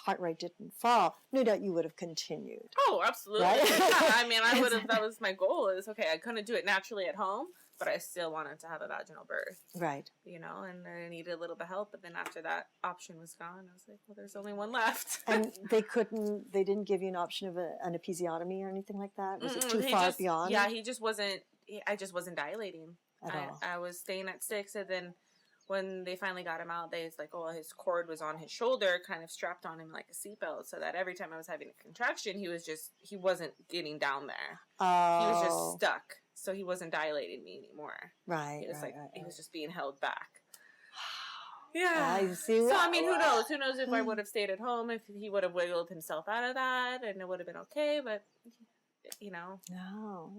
A: heart rate didn't fall, no doubt you would have continued.
C: Oh, absolutely.
A: Right?
C: I mean, I would have, that was my goal is, okay, I couldn't do it naturally at home, but I still wanted to have a vaginal birth.
A: Right.
C: You know, and I needed a little bit of help, but then after that option was gone, I was like, well, there's only one left.
A: And they didn't give you an option of an episiotomy or anything like that? Was it too
C: He
A: far
C: just,
A: beyond?
C: Yeah, I just wasn't dilating.
A: At all.
C: I was staying at 6, and then when they finally got him out, they was like, oh, his cord was on his shoulder, kind of strapped on him like a seatbelt, so that every time I was having a contraction, he wasn't getting down there.
A: Oh.
C: He was just stuck, so he wasn't dilating me anymore.
A: Right.
C: He was
A: right.
C: he was just being held back. Yeah.
A: I see.
C: So, I mean, who knows? Who knows if I would have stayed at home, if he would have wiggled himself out of that, and it would have been okay, but, you know.
A: No.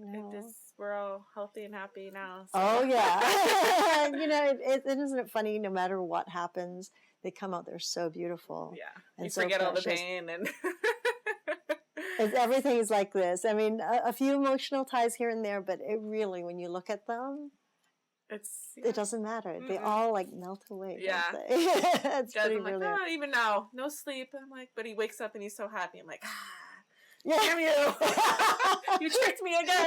C: We're all healthy and happy now. So.
A: Oh, yeah. You know, isn't it funny, no matter what happens, they come out, they're so beautiful.
C: Yeah.
A: And
C: You
A: so
C: forget all the
A: precious.
C: pain and...
A: Everything is like this. I mean, a few emotional ties here and there, but it really, when you look at them, it doesn't matter. Mm-mm. They all like melt away.
C: Yeah.
A: Don't they? It's
C: Guys,
A: pretty
C: I'm like,
A: brilliant.
C: oh, even now, no sleep. I'm like, but he wakes up and he's so happy. I'm like,
A: Yeah.
C: damn you. You tricked me again.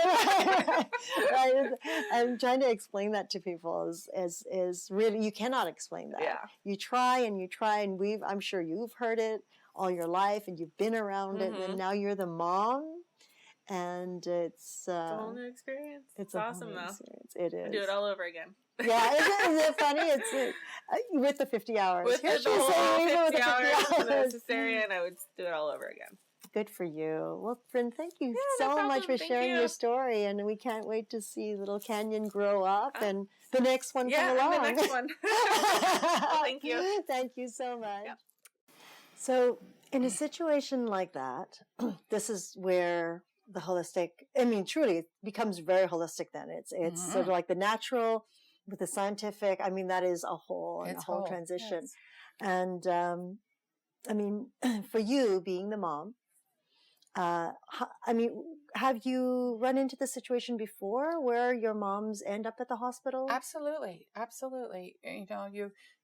A: Right. I'm trying to explain that to people is really, you cannot explain that.
C: Yeah.
A: You try, and I'm sure you've heard it all your life and you've been around it, and now you're the mom, and it's
C: a whole new experience. It's awesome though.
A: Experience. It is.
C: I'd do it all over again.
A: Yeah, isn't it funny? It's with the 50 hours.
C: With the whole 50 hours, the cesarean, I would do it all over again.
A: Good for you. Well, Bryn, thank you
C: no
A: so much for
C: Thank
A: sharing
C: you.
A: your story, and we can't wait to see little Canyon grow up and the next one come along.
C: Yeah, the next one. Well, thank you.
A: Thank you so much.
C: Yep.
A: So, in a situation like that, this is where the holistic, I mean, truly, it becomes very holistic then. It's sort of like the natural with the scientific. I mean, that is a whole transition.
B: Yes.
A: And, I mean, for you being the mom, I mean, have you run into the situation before where your moms end up at the hospital?
B: Absolutely. You know,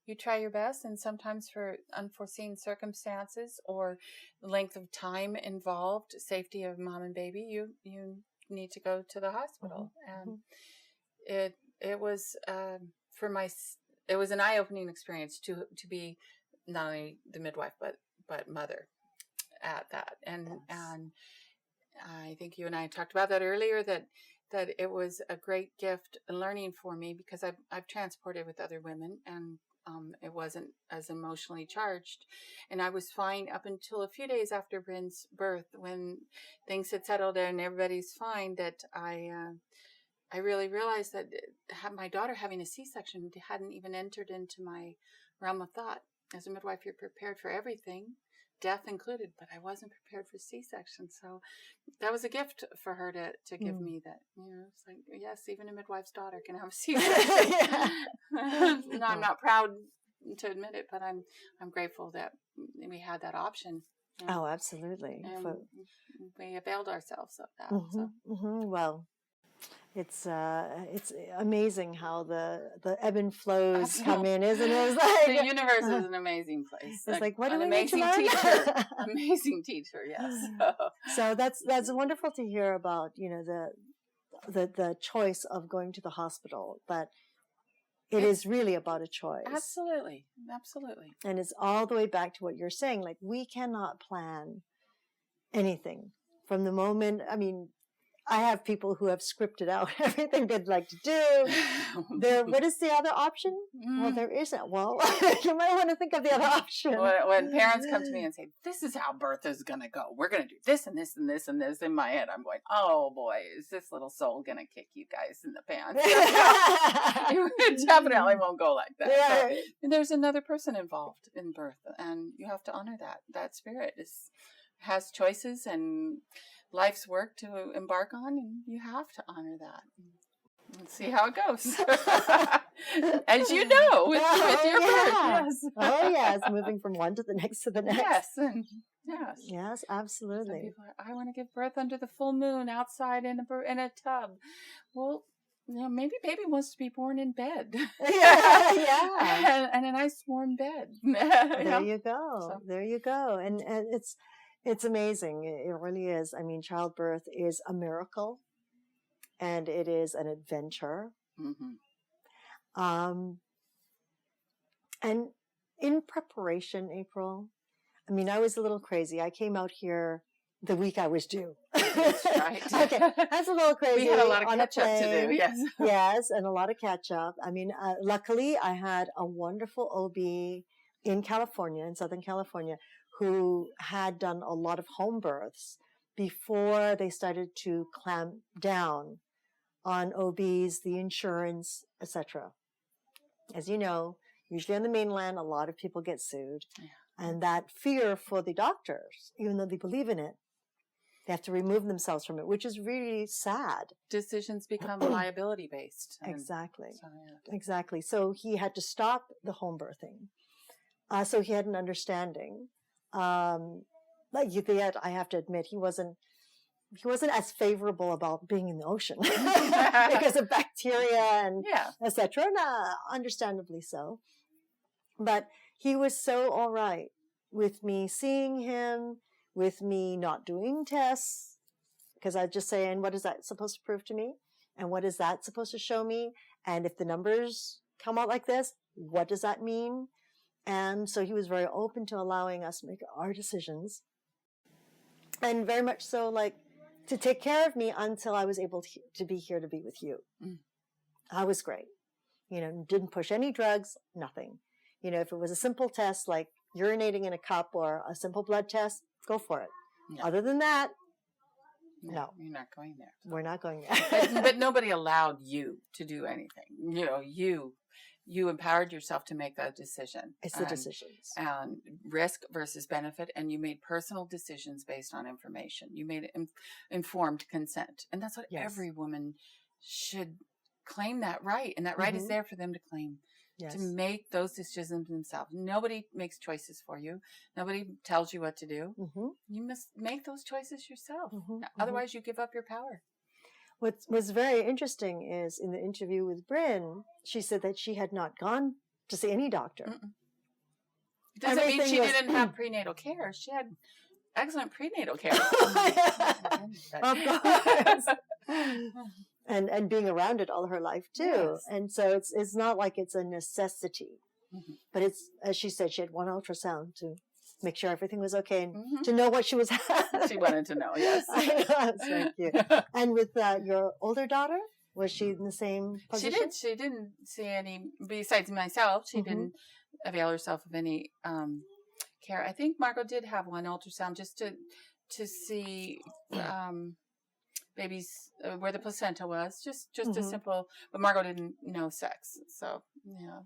B: you try your best, and sometimes for unforeseen circumstances or length of time involved, safety of mom and baby, you need to go to the hospital. And it was it was an eye-opening experience to be not only the midwife but mother at that. And I think you and I talked about that earlier, that it was a great gift and learning for me, because I've transported with other women, and it wasn't as emotionally charged. And I was fine up until a few days after Bryn's birth, when things had settled and everybody's fine, that I really realized that my daughter having a C-section hadn't even entered into my realm of thought. As a midwife, you're prepared for everything, death included, but I wasn't prepared for C-section. So that was a gift for her to give me, that, you know, it's like, yes, even a midwife's daughter can have a C-section. No, I'm not proud to admit it, but I'm grateful that we had that option. You know?
A: Oh, absolutely.
B: And we availed ourselves of that.
A: Well, it's amazing how the ebb and flows come in, isn't it? It's like,
B: the universe is an amazing place.
A: It's like, what do we
B: an
A: need to
B: amazing
A: learn?
B: teacher. Amazing teacher, yes.
A: So that's wonderful to hear about, you know, the choice of going to the hospital, but it is really about a choice.
B: Absolutely.
A: And it's all the way back to what you're saying. Like, we cannot plan anything from the moment. I mean, I have people who have scripted out everything they'd like to do. What is the other option? Well, there isn't. Well, you might want to think of the other option.
B: When parents come to me and say, this is how birth is going to go, we're going to do this and this and this and this, in my head, I'm going, oh boy, is this little soul going to kick you guys in the pants? It definitely won't go like that.
A: Yeah.
B: So, there's another person involved in birth, and you have to honor that. That spirit has choices and life's work to embark on, and you have to honor that. Let's see how it goes. As you know, with your birth. Yes.
A: Oh, yes. Moving from one to the next to the next.
B: Yes. And yes.
A: Yes,
B: Some
A: absolutely.
B: people are, I want to give birth under the full moon outside in a tub. Well, maybe baby wants to be born in bed.
A: Yeah.
B: And a nice warm bed.
A: There you go.
B: So.
A: There you go. And it's amazing. It really is. I mean, childbirth is a miracle, and it is an adventure.
B: Mm-hmm.
A: And in preparation, April, I mean, I was a little crazy. I came out here the week I was due.
B: That's right.
A: Okay, that's a little crazy.
B: We had a lot of catch up to do. Yes.
A: Yes, and a lot of catch up. I mean, luckily, I had a wonderful OB in California, in Southern California, who had done a lot of home births before they started to clamp down on OBs, the insurance, etc. As you know, usually on the mainland, a lot of people get sued.
B: Yeah.
A: And that fear for the doctors, even though they believe in it, they have to remove themselves from it, which is really sad.
B: Decisions become liability based.
A: Exactly.
B: So, yeah.
A: Exactly. So he had to stop the home birthing. So he had an understanding. But yet, I have to admit, he wasn't as favorable about being in the ocean because of bacteria and etc. Understandably so. But he was so all right with me seeing him, with me not doing tests, because I'd just say, and what is that supposed to prove to me? And what is that supposed to show me? And if the numbers come out like this, what does that mean? And so he was very open to allowing us to make our decisions. And very much so, like, to take care of me until I was able to be here to be with you. Mm. I was great. Didn't push any drugs, nothing. If it was a simple test like urinating in a cup or a simple blood test, go for it. No. Other than that, no.
B: You're not going there.
A: We're not going there.
B: But nobody allowed you to do anything. You empowered yourself to make that decision.
A: It's the decisions.
B: And risk versus benefit, and you made personal decisions based on information. You made informed consent. And that's what every woman should claim that right. And that right is there for them to claim. Yes. To make those decisions themselves. Nobody makes choices for you. Nobody tells you what to do. Mm-hmm. You must make those choices yourself. Mm-hmm. Otherwise, you give up your power.
A: What was very interesting is in the interview with Bryn, she said that she had not gone to see any doctor.
B: Mm-mm. It doesn't mean she didn't have prenatal care. She had excellent prenatal care.
A: Of course. And being around it all her life too. Yes. And so it's not like it's a necessity. Mm-hmm. But it's, as she said, she had one ultrasound to make sure everything was okay and to know what she was having.
B: She wanted to know, yes.
A: Thank you. And with your older daughter, was she in the same position?
B: She didn't see any, besides myself, she didn't avail herself of any care. I think Margot did have one ultrasound just to see baby's where the placenta was, just a simple, but Margot didn't know sex, so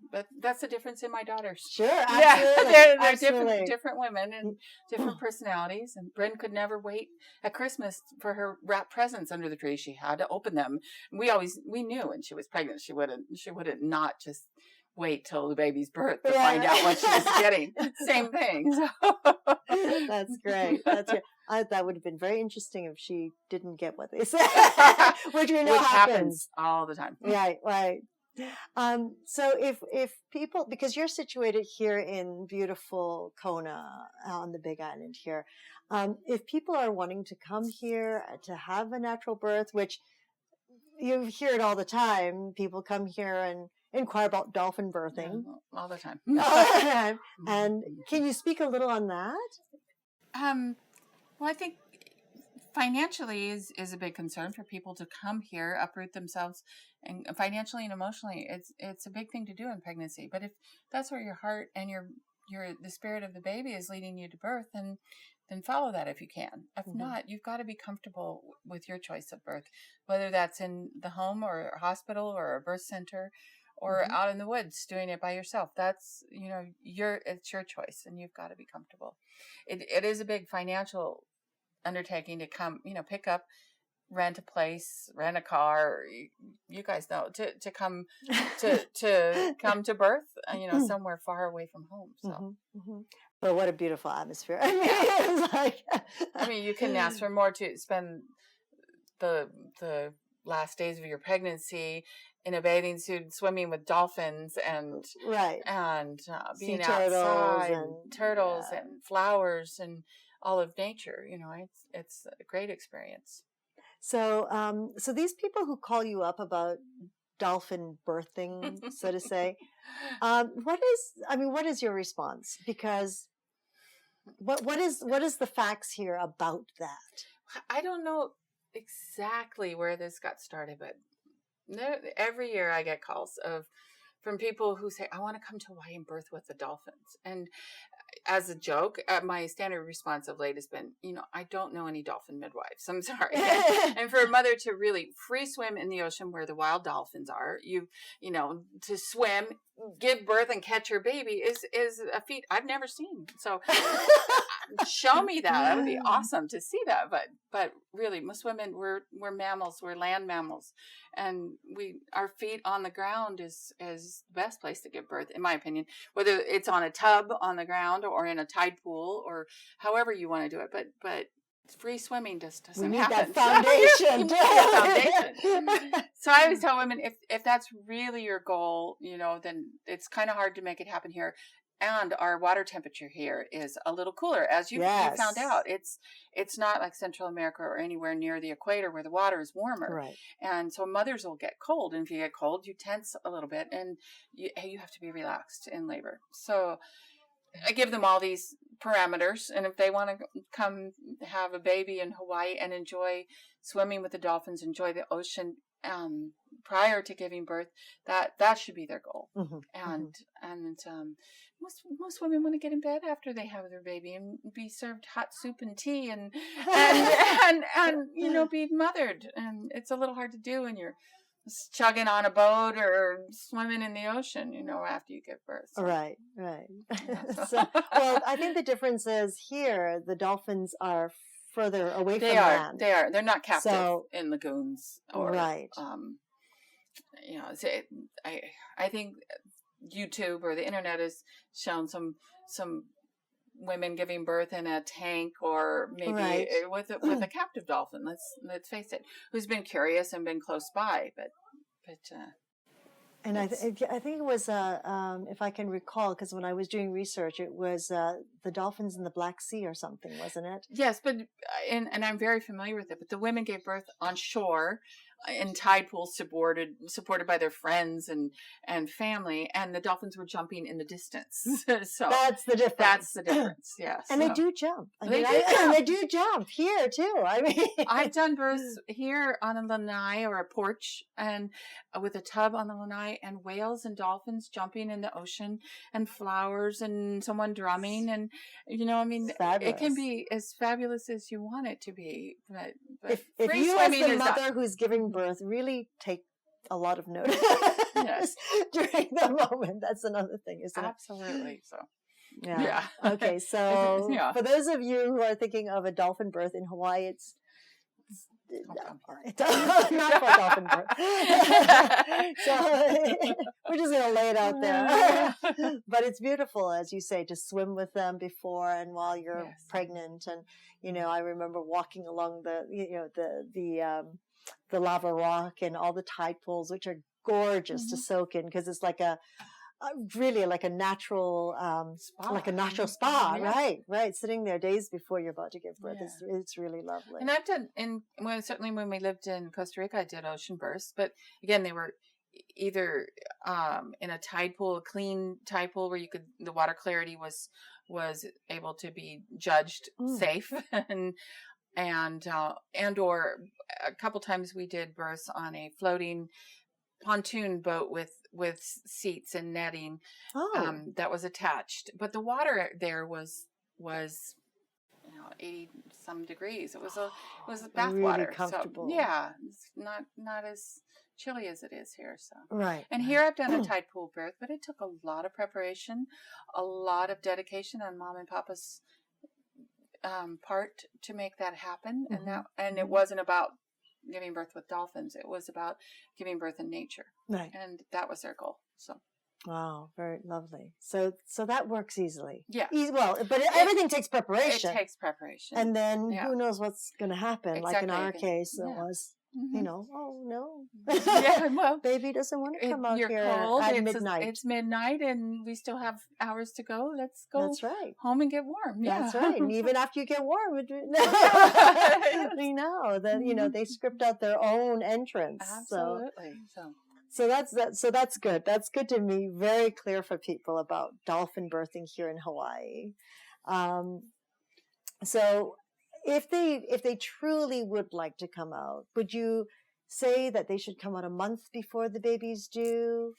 B: but that's the difference in my daughters.
A: Sure, absolutely.
B: They're
A: absolutely.
B: different women and different personalities, and Bryn could never wait at Christmas for her wrapped presents under the tree. She had to open them. We knew when she was pregnant she wouldn't not just wait till the baby's birth to find out what she was getting. Same thing. So.
A: That's great. That would have been very interesting if she didn't get what they said, which we know happens
B: all the time.
A: Right. So if people, because you're situated here in beautiful Kona on the Big Island here, if people are wanting to come here to have a natural birth, which you hear it all the time, people come here and inquire about dolphin birthing.
B: All the time.
A: And can you speak a little on that?
B: Well, I think financially is a big concern for people to come here, uproot themselves, and financially and emotionally, it's a big thing to do in pregnancy. But if that's where your heart and the spirit of the baby is leading you to birth, then follow that if you can. If not, you've got to be comfortable with your choice of birth, whether that's in the home or a hospital or a birth center or out in the woods doing it by yourself. That's, it's your choice, and you've got to be comfortable. It is a big financial undertaking to come, pick up rent a place, rent a car. You guys know to come to come to birth, somewhere far away from home. So,
A: But what a beautiful atmosphere! I mean, it's like,
B: you couldn't ask for more to spend the last days of your pregnancy in a bathing suit, swimming with dolphins and being
A: sea
B: outside,
A: turtles
B: and flowers and all of nature. It's a great experience.
A: So, so these people who call you up about dolphin birthing, so to say, what is your response? Because what is the facts here about that?
B: I don't know exactly where this got started, but every year I get calls from people who say, I want to come to Hawaii and birth with the dolphins. And as a joke, my standard response of late has been, I don't know any dolphin midwives. I'm sorry. And for a mother to really free swim in the ocean where the wild dolphins are, to swim, give birth and catch your baby is a feat I've never seen. So show me that. That would be awesome to see that. But really, most women, we're mammals. We're land mammals. And our feet on the ground is the best place to give birth, in my opinion, whether it's on a tub on the ground or in a tide pool or however you want to do it. But free swimming just doesn't happen.
A: That foundation.
B: So I always tell women, if that's really your goal, then it's kind of hard to make it happen here. And our water temperature here is a little cooler, as you found out. It's not like Central America or anywhere near the equator where the water is warmer.
A: Right.
B: And so mothers will get cold. And if you get cold, you tense a little bit. And you have to be relaxed in labor. So I give them all these parameters. And if they want to come have a baby in Hawaii and enjoy swimming with the dolphins, enjoy the ocean prior to giving birth, that should be their goal. And most women want to get in bed after they have their baby and be served hot soup and tea and be mothered. And it's a little hard to do when you're chugging on a boat or swimming in the ocean, after you give birth. So.
A: Right. So, well, I think the difference is here the dolphins are further away from land.
B: They are. They're not captive in lagoons. I think YouTube or the internet has shown some women giving birth in a tank or maybe with a captive dolphin. Let's face it, who's been curious and been close by, but.
A: And I think it was, if I can recall, because when I was doing research, it was the dolphins in the Black Sea or something, wasn't it?
B: Yes, but and I'm very familiar with it. But the women gave birth on shore in tide pools, supported by their friends and family, and the dolphins were jumping in the distance. So
A: that's the difference.
B: Yes,
A: and they do jump. They do jump here too.
B: I've done births here on a lanai or a porch, and with a tub on the lanai, and whales and dolphins jumping in the ocean, and flowers, and someone drumming, and it can be as fabulous as you want it to be. But
A: if you as the mother who's giving birth really take a lot of notice during the moment, that's another thing, isn't it?
B: Absolutely. So
A: yeah. Okay, so for those of you who are thinking of a dolphin birth in Hawaii, it's not for a dolphin birth. So we're just going to lay it out there. But it's beautiful, as you say, to swim with them before and while you're pregnant. And I remember walking along the lava rock and all the tide pools, which are gorgeous to soak in, because it's like really like a natural spa. Like a natural spa. Right, sitting there days before you're about to give birth. It's really lovely.
B: And I've done, certainly when we lived in Costa Rica, I did ocean births, but again, they were either in a tide pool, a clean tide pool where the water clarity was able to be judged safe, and or a couple times we did births on a floating pontoon boat with seats and netting that was attached, but the water there was 80 some degrees. It was a bath
A: really
B: water,
A: comfortable.
B: So it's not as chilly as it is here. So and
A: right.
B: here I've done a tide pool birth, but it took a lot of preparation, a lot of dedication on Mom and Papa's part to make that happen, and it wasn't about giving birth with dolphins. It was about giving birth in nature.
A: Right.
B: And that was their goal. So.
A: Wow, very lovely. So that works easily.
B: Yeah.
A: Well, but everything takes preparation.
B: It takes preparation.
A: And then who knows what's going to happen.
B: Exactly.
A: Like in our case, it was,
B: mm-hmm.
A: Oh no.
B: Yeah, well,
A: baby doesn't want to come out
B: you're
A: here
B: cold.
A: at midnight.
B: It's midnight and we still have hours to go. Let's go
A: That's right.
B: home and get warm.
A: That's right. And even after you get warm, we know that, you know, they script out their own entrance.
B: Absolutely.
A: So that's good. That's good to be very clear for people about dolphin birthing here in Hawaii. So if they truly would like to come out, would you say that they should come out a month before the baby's due?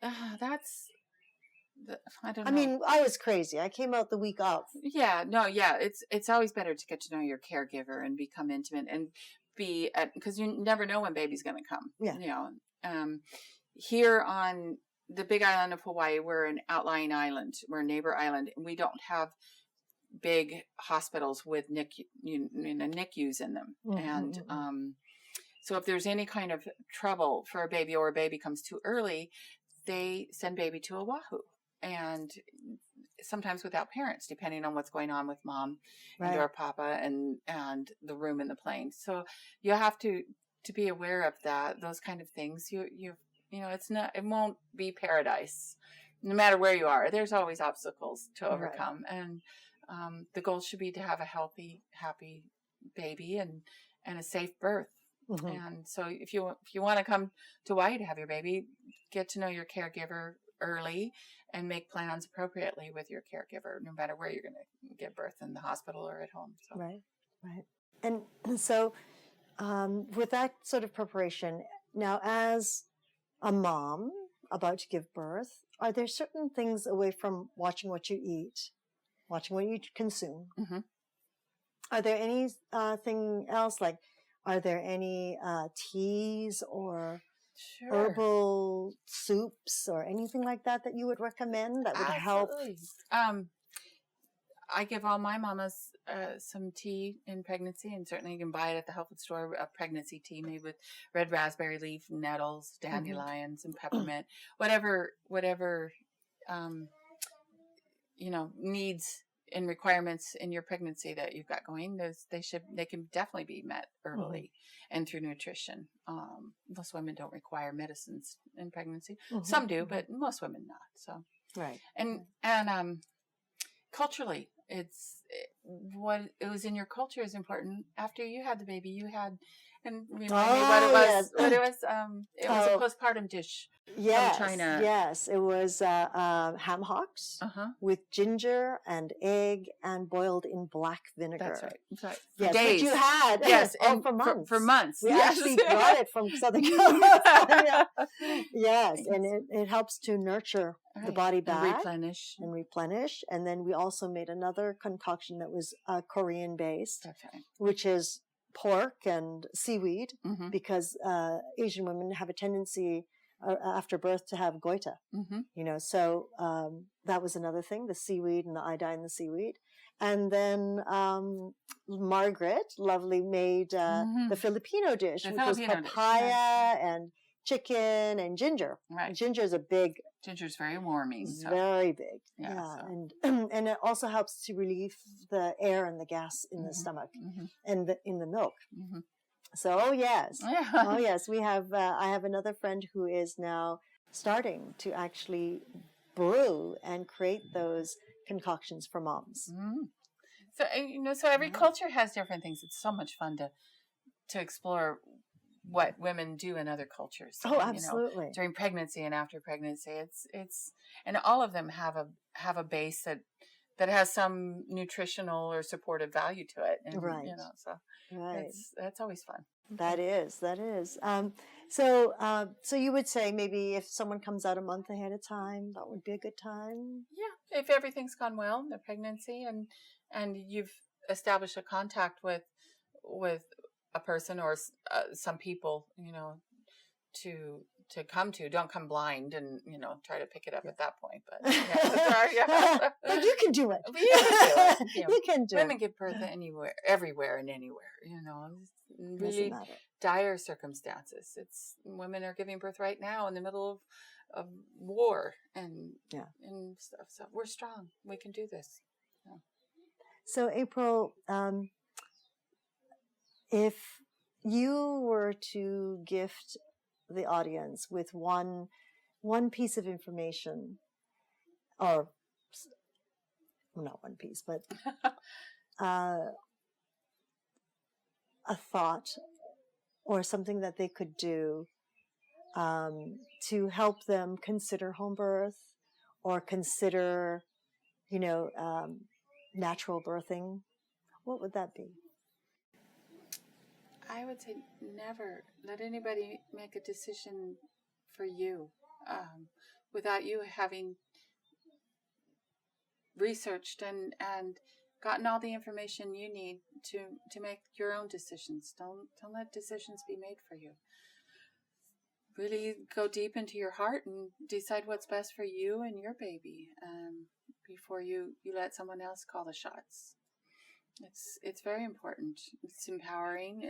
B: I don't know.
A: I mean, I was crazy. I came out the week of.
B: Yeah, no, yeah. It's always better to get to know your caregiver and become intimate and because you never know when baby's going to come.
A: Yeah.
B: You know, here on the Big Island of Hawaii, we're an outlying island. We're a neighbor island, and we don't have big hospitals with NICUs in them.
A: Mm-hmm.
B: And so if there's any kind of trouble for a baby or a baby comes too early, they send baby to Oahu. And sometimes without parents, depending on what's going on with mom and or papa and the room in the plane. So you have to be aware of that, those kind of things. You know, it won't be paradise no matter where you are. There's always obstacles to overcome. Right. And the goal should be to have a healthy, happy baby and a safe birth. Mm-hmm. And so if you want to come to Hawaii to have your baby, get to know your caregiver early and make plans appropriately with your caregiver, no matter where you're going to give birth, in the hospital or at home. So.
A: Right. And so with that sort of preparation, now as a mom about to give birth, are there certain things away from watching what you eat, watching what you consume? Mm-hmm. Are there anything else, like, are there any teas or herbal soups or anything like that you would recommend that would help?
B: I give all my mamas some tea in pregnancy, and certainly you can buy it at the health food store, a pregnancy tea made with red raspberry leaf, nettles, dandelions, and peppermint. Whatever needs and requirements in your pregnancy that you've got going, they can definitely be met early and through nutrition. Most women don't require medicines in pregnancy. Some do, but most women not. So and culturally, what it was in your culture is important. After you had the baby, you had, and remind me what it was. Yes. What it was. It was a postpartum dish.
A: Yes,
B: from China.
A: Yes, it was ham hocks with ginger and egg and boiled in black vinegar.
B: That's right. That's right. For
A: yes,
B: days.
A: Which you had.
B: Yes,
A: and for months.
B: For months.
A: We actually brought it from Southern California. Yes, and it helps to nurture the body back
B: and
A: replenish. And then we also made another concoction that was Korean based, which is pork and seaweed, because Asian women have a tendency after birth to have goiter, so that was another thing, the seaweed and the iodine in the seaweed. And then Margaret, lovely, made the Filipino dish, which was papaya and chicken and ginger.
B: Right.
A: Ginger's
B: very warming.
A: It's very big. Yeah. So. And it also helps to relieve the air and the gas in the stomach and in the milk. So, oh yes, we have, I have another friend who is now starting to actually brew and create those concoctions for moms.
B: So, so every culture has different things. It's so much fun to explore what women do in other cultures.
A: Oh, absolutely.
B: During pregnancy and after pregnancy. It's, and all of them have a base that has some nutritional or supportive value to it. And, that's always fun.
A: That is. So you would say maybe if someone comes out a month ahead of time, that would be a good time?
B: Yeah. If everything's gone well in the pregnancy and you've established a contact with a person or some people, to to come to. Don't come blind and, try to pick it up at that point. But yeah,
A: but you can do it.
B: But you can do it.
A: You can do
B: Women
A: it.
B: give birth anywhere, everywhere and anywhere, really dire circumstances. Women are giving birth right now in the middle of war and stuff. So we're strong. We can do this. Yeah.
A: So April, if you were to gift the audience with one piece of information, or well, not one piece, but a thought or something that they could do to help them consider home birth or consider, natural birthing, what would that be?
B: I would say never let anybody make a decision for you without you having researched and gotten all the information you need to make your own decisions. Don't let decisions be made for you. Really go deep into your heart and decide what's best for you and your baby before you let someone else call the shots. It's very important. It's empowering.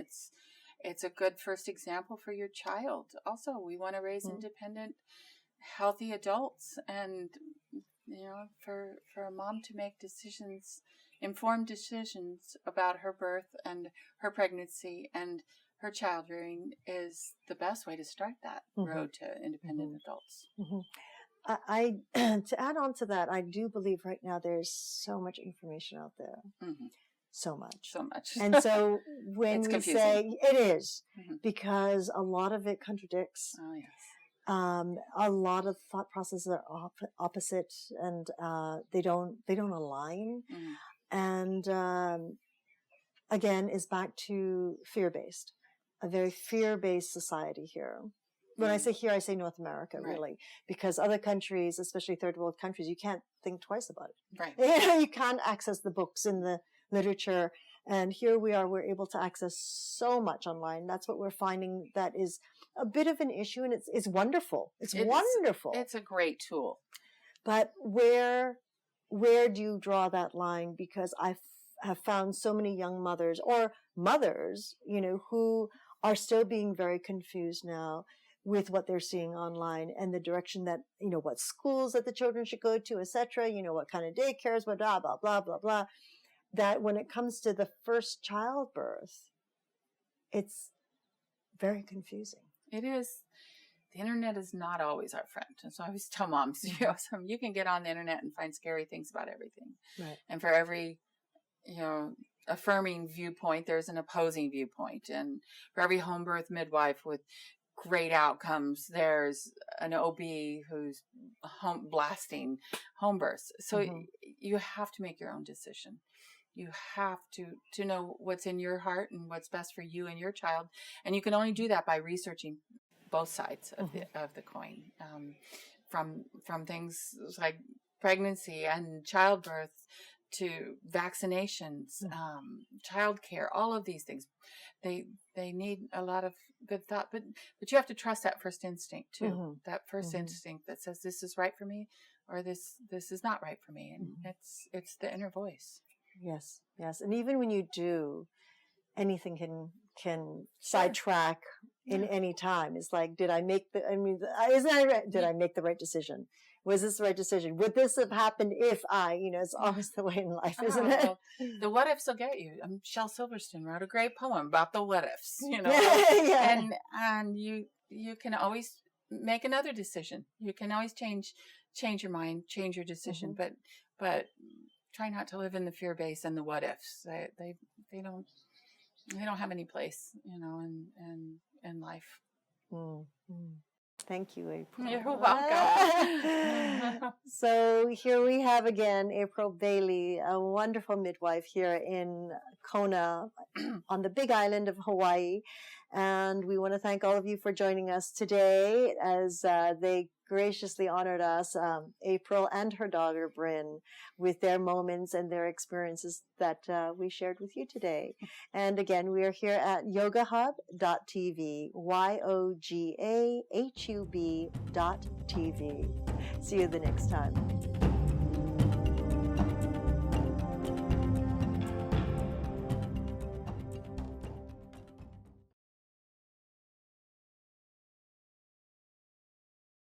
B: It's a good first example for your child. Also, we want to raise independent, healthy adults, and for a mom to make informed decisions about her birth and her pregnancy and her child rearing is the best way to start that road to independent adults.
A: I to add on to that, I do believe right now there's so much information out there. So much. And so when we say it is, because a lot of it contradicts.
B: Oh, yes.
A: A lot of thought processes are opposite, and they don't align. And again, is back to fear-based, a very fear-based society here. When I say here, I say North America, really, because other countries, especially third world countries, you can't think twice about it.
B: Right.
A: You can't access the books in the literature. And here we are, we're able to access so much online. That's what we're finding that is a bit of an issue, and it's wonderful. It's wonderful.
B: It's a great tool.
A: But where do you draw that line? Because I have found so many young mothers or mothers, who are still being very confused now with what they're seeing online and the direction that, what schools that the children should go to, etc., what kind of daycares, blah, blah, blah, blah, blah, blah. That when it comes to the first childbirth, it's very confusing.
B: It is. The internet is not always our friend. And so I always tell moms, you can get on the internet and find scary things about everything.
A: Right.
B: And for every, affirming viewpoint, there's an opposing viewpoint. And for every home birth midwife with great outcomes, there's an OB who's blasting home births. So you have to make your own decision. You have to know what's in your heart and what's best for you and your child. And you can only do that by researching both sides of the coin, from things like pregnancy and childbirth to vaccinations, childcare, all of these things. They need a lot of good thought, but you have to trust that first instinct too. That first instinct that says this is right for me, or this is not right for me, and it's the inner voice.
A: Yes. And even when you do, anything can sidetrack in any time. It's like, did I make did I make the right decision? Was this the right decision? Would this have happened if I, it's always the way in life, isn't it?
B: Well, the what ifs will get you. Shel Silverstein wrote a great poem about the what ifs, and you can always make another decision. You can always change your mind, change your decision, but try not to live in the fear base and the what ifs. They don't have any place, in life. Thank you, April.
A: You're welcome. So here we have again April Bailey, a wonderful midwife here in Kona on the big island of Hawaii. And we want to thank all of you for joining us today as they graciously honored us, April and her daughter Bryn, with their moments and their experiences that we shared with you today. And again, we are here at yogahub.tv, YOGAHUB.tv. See you the next time.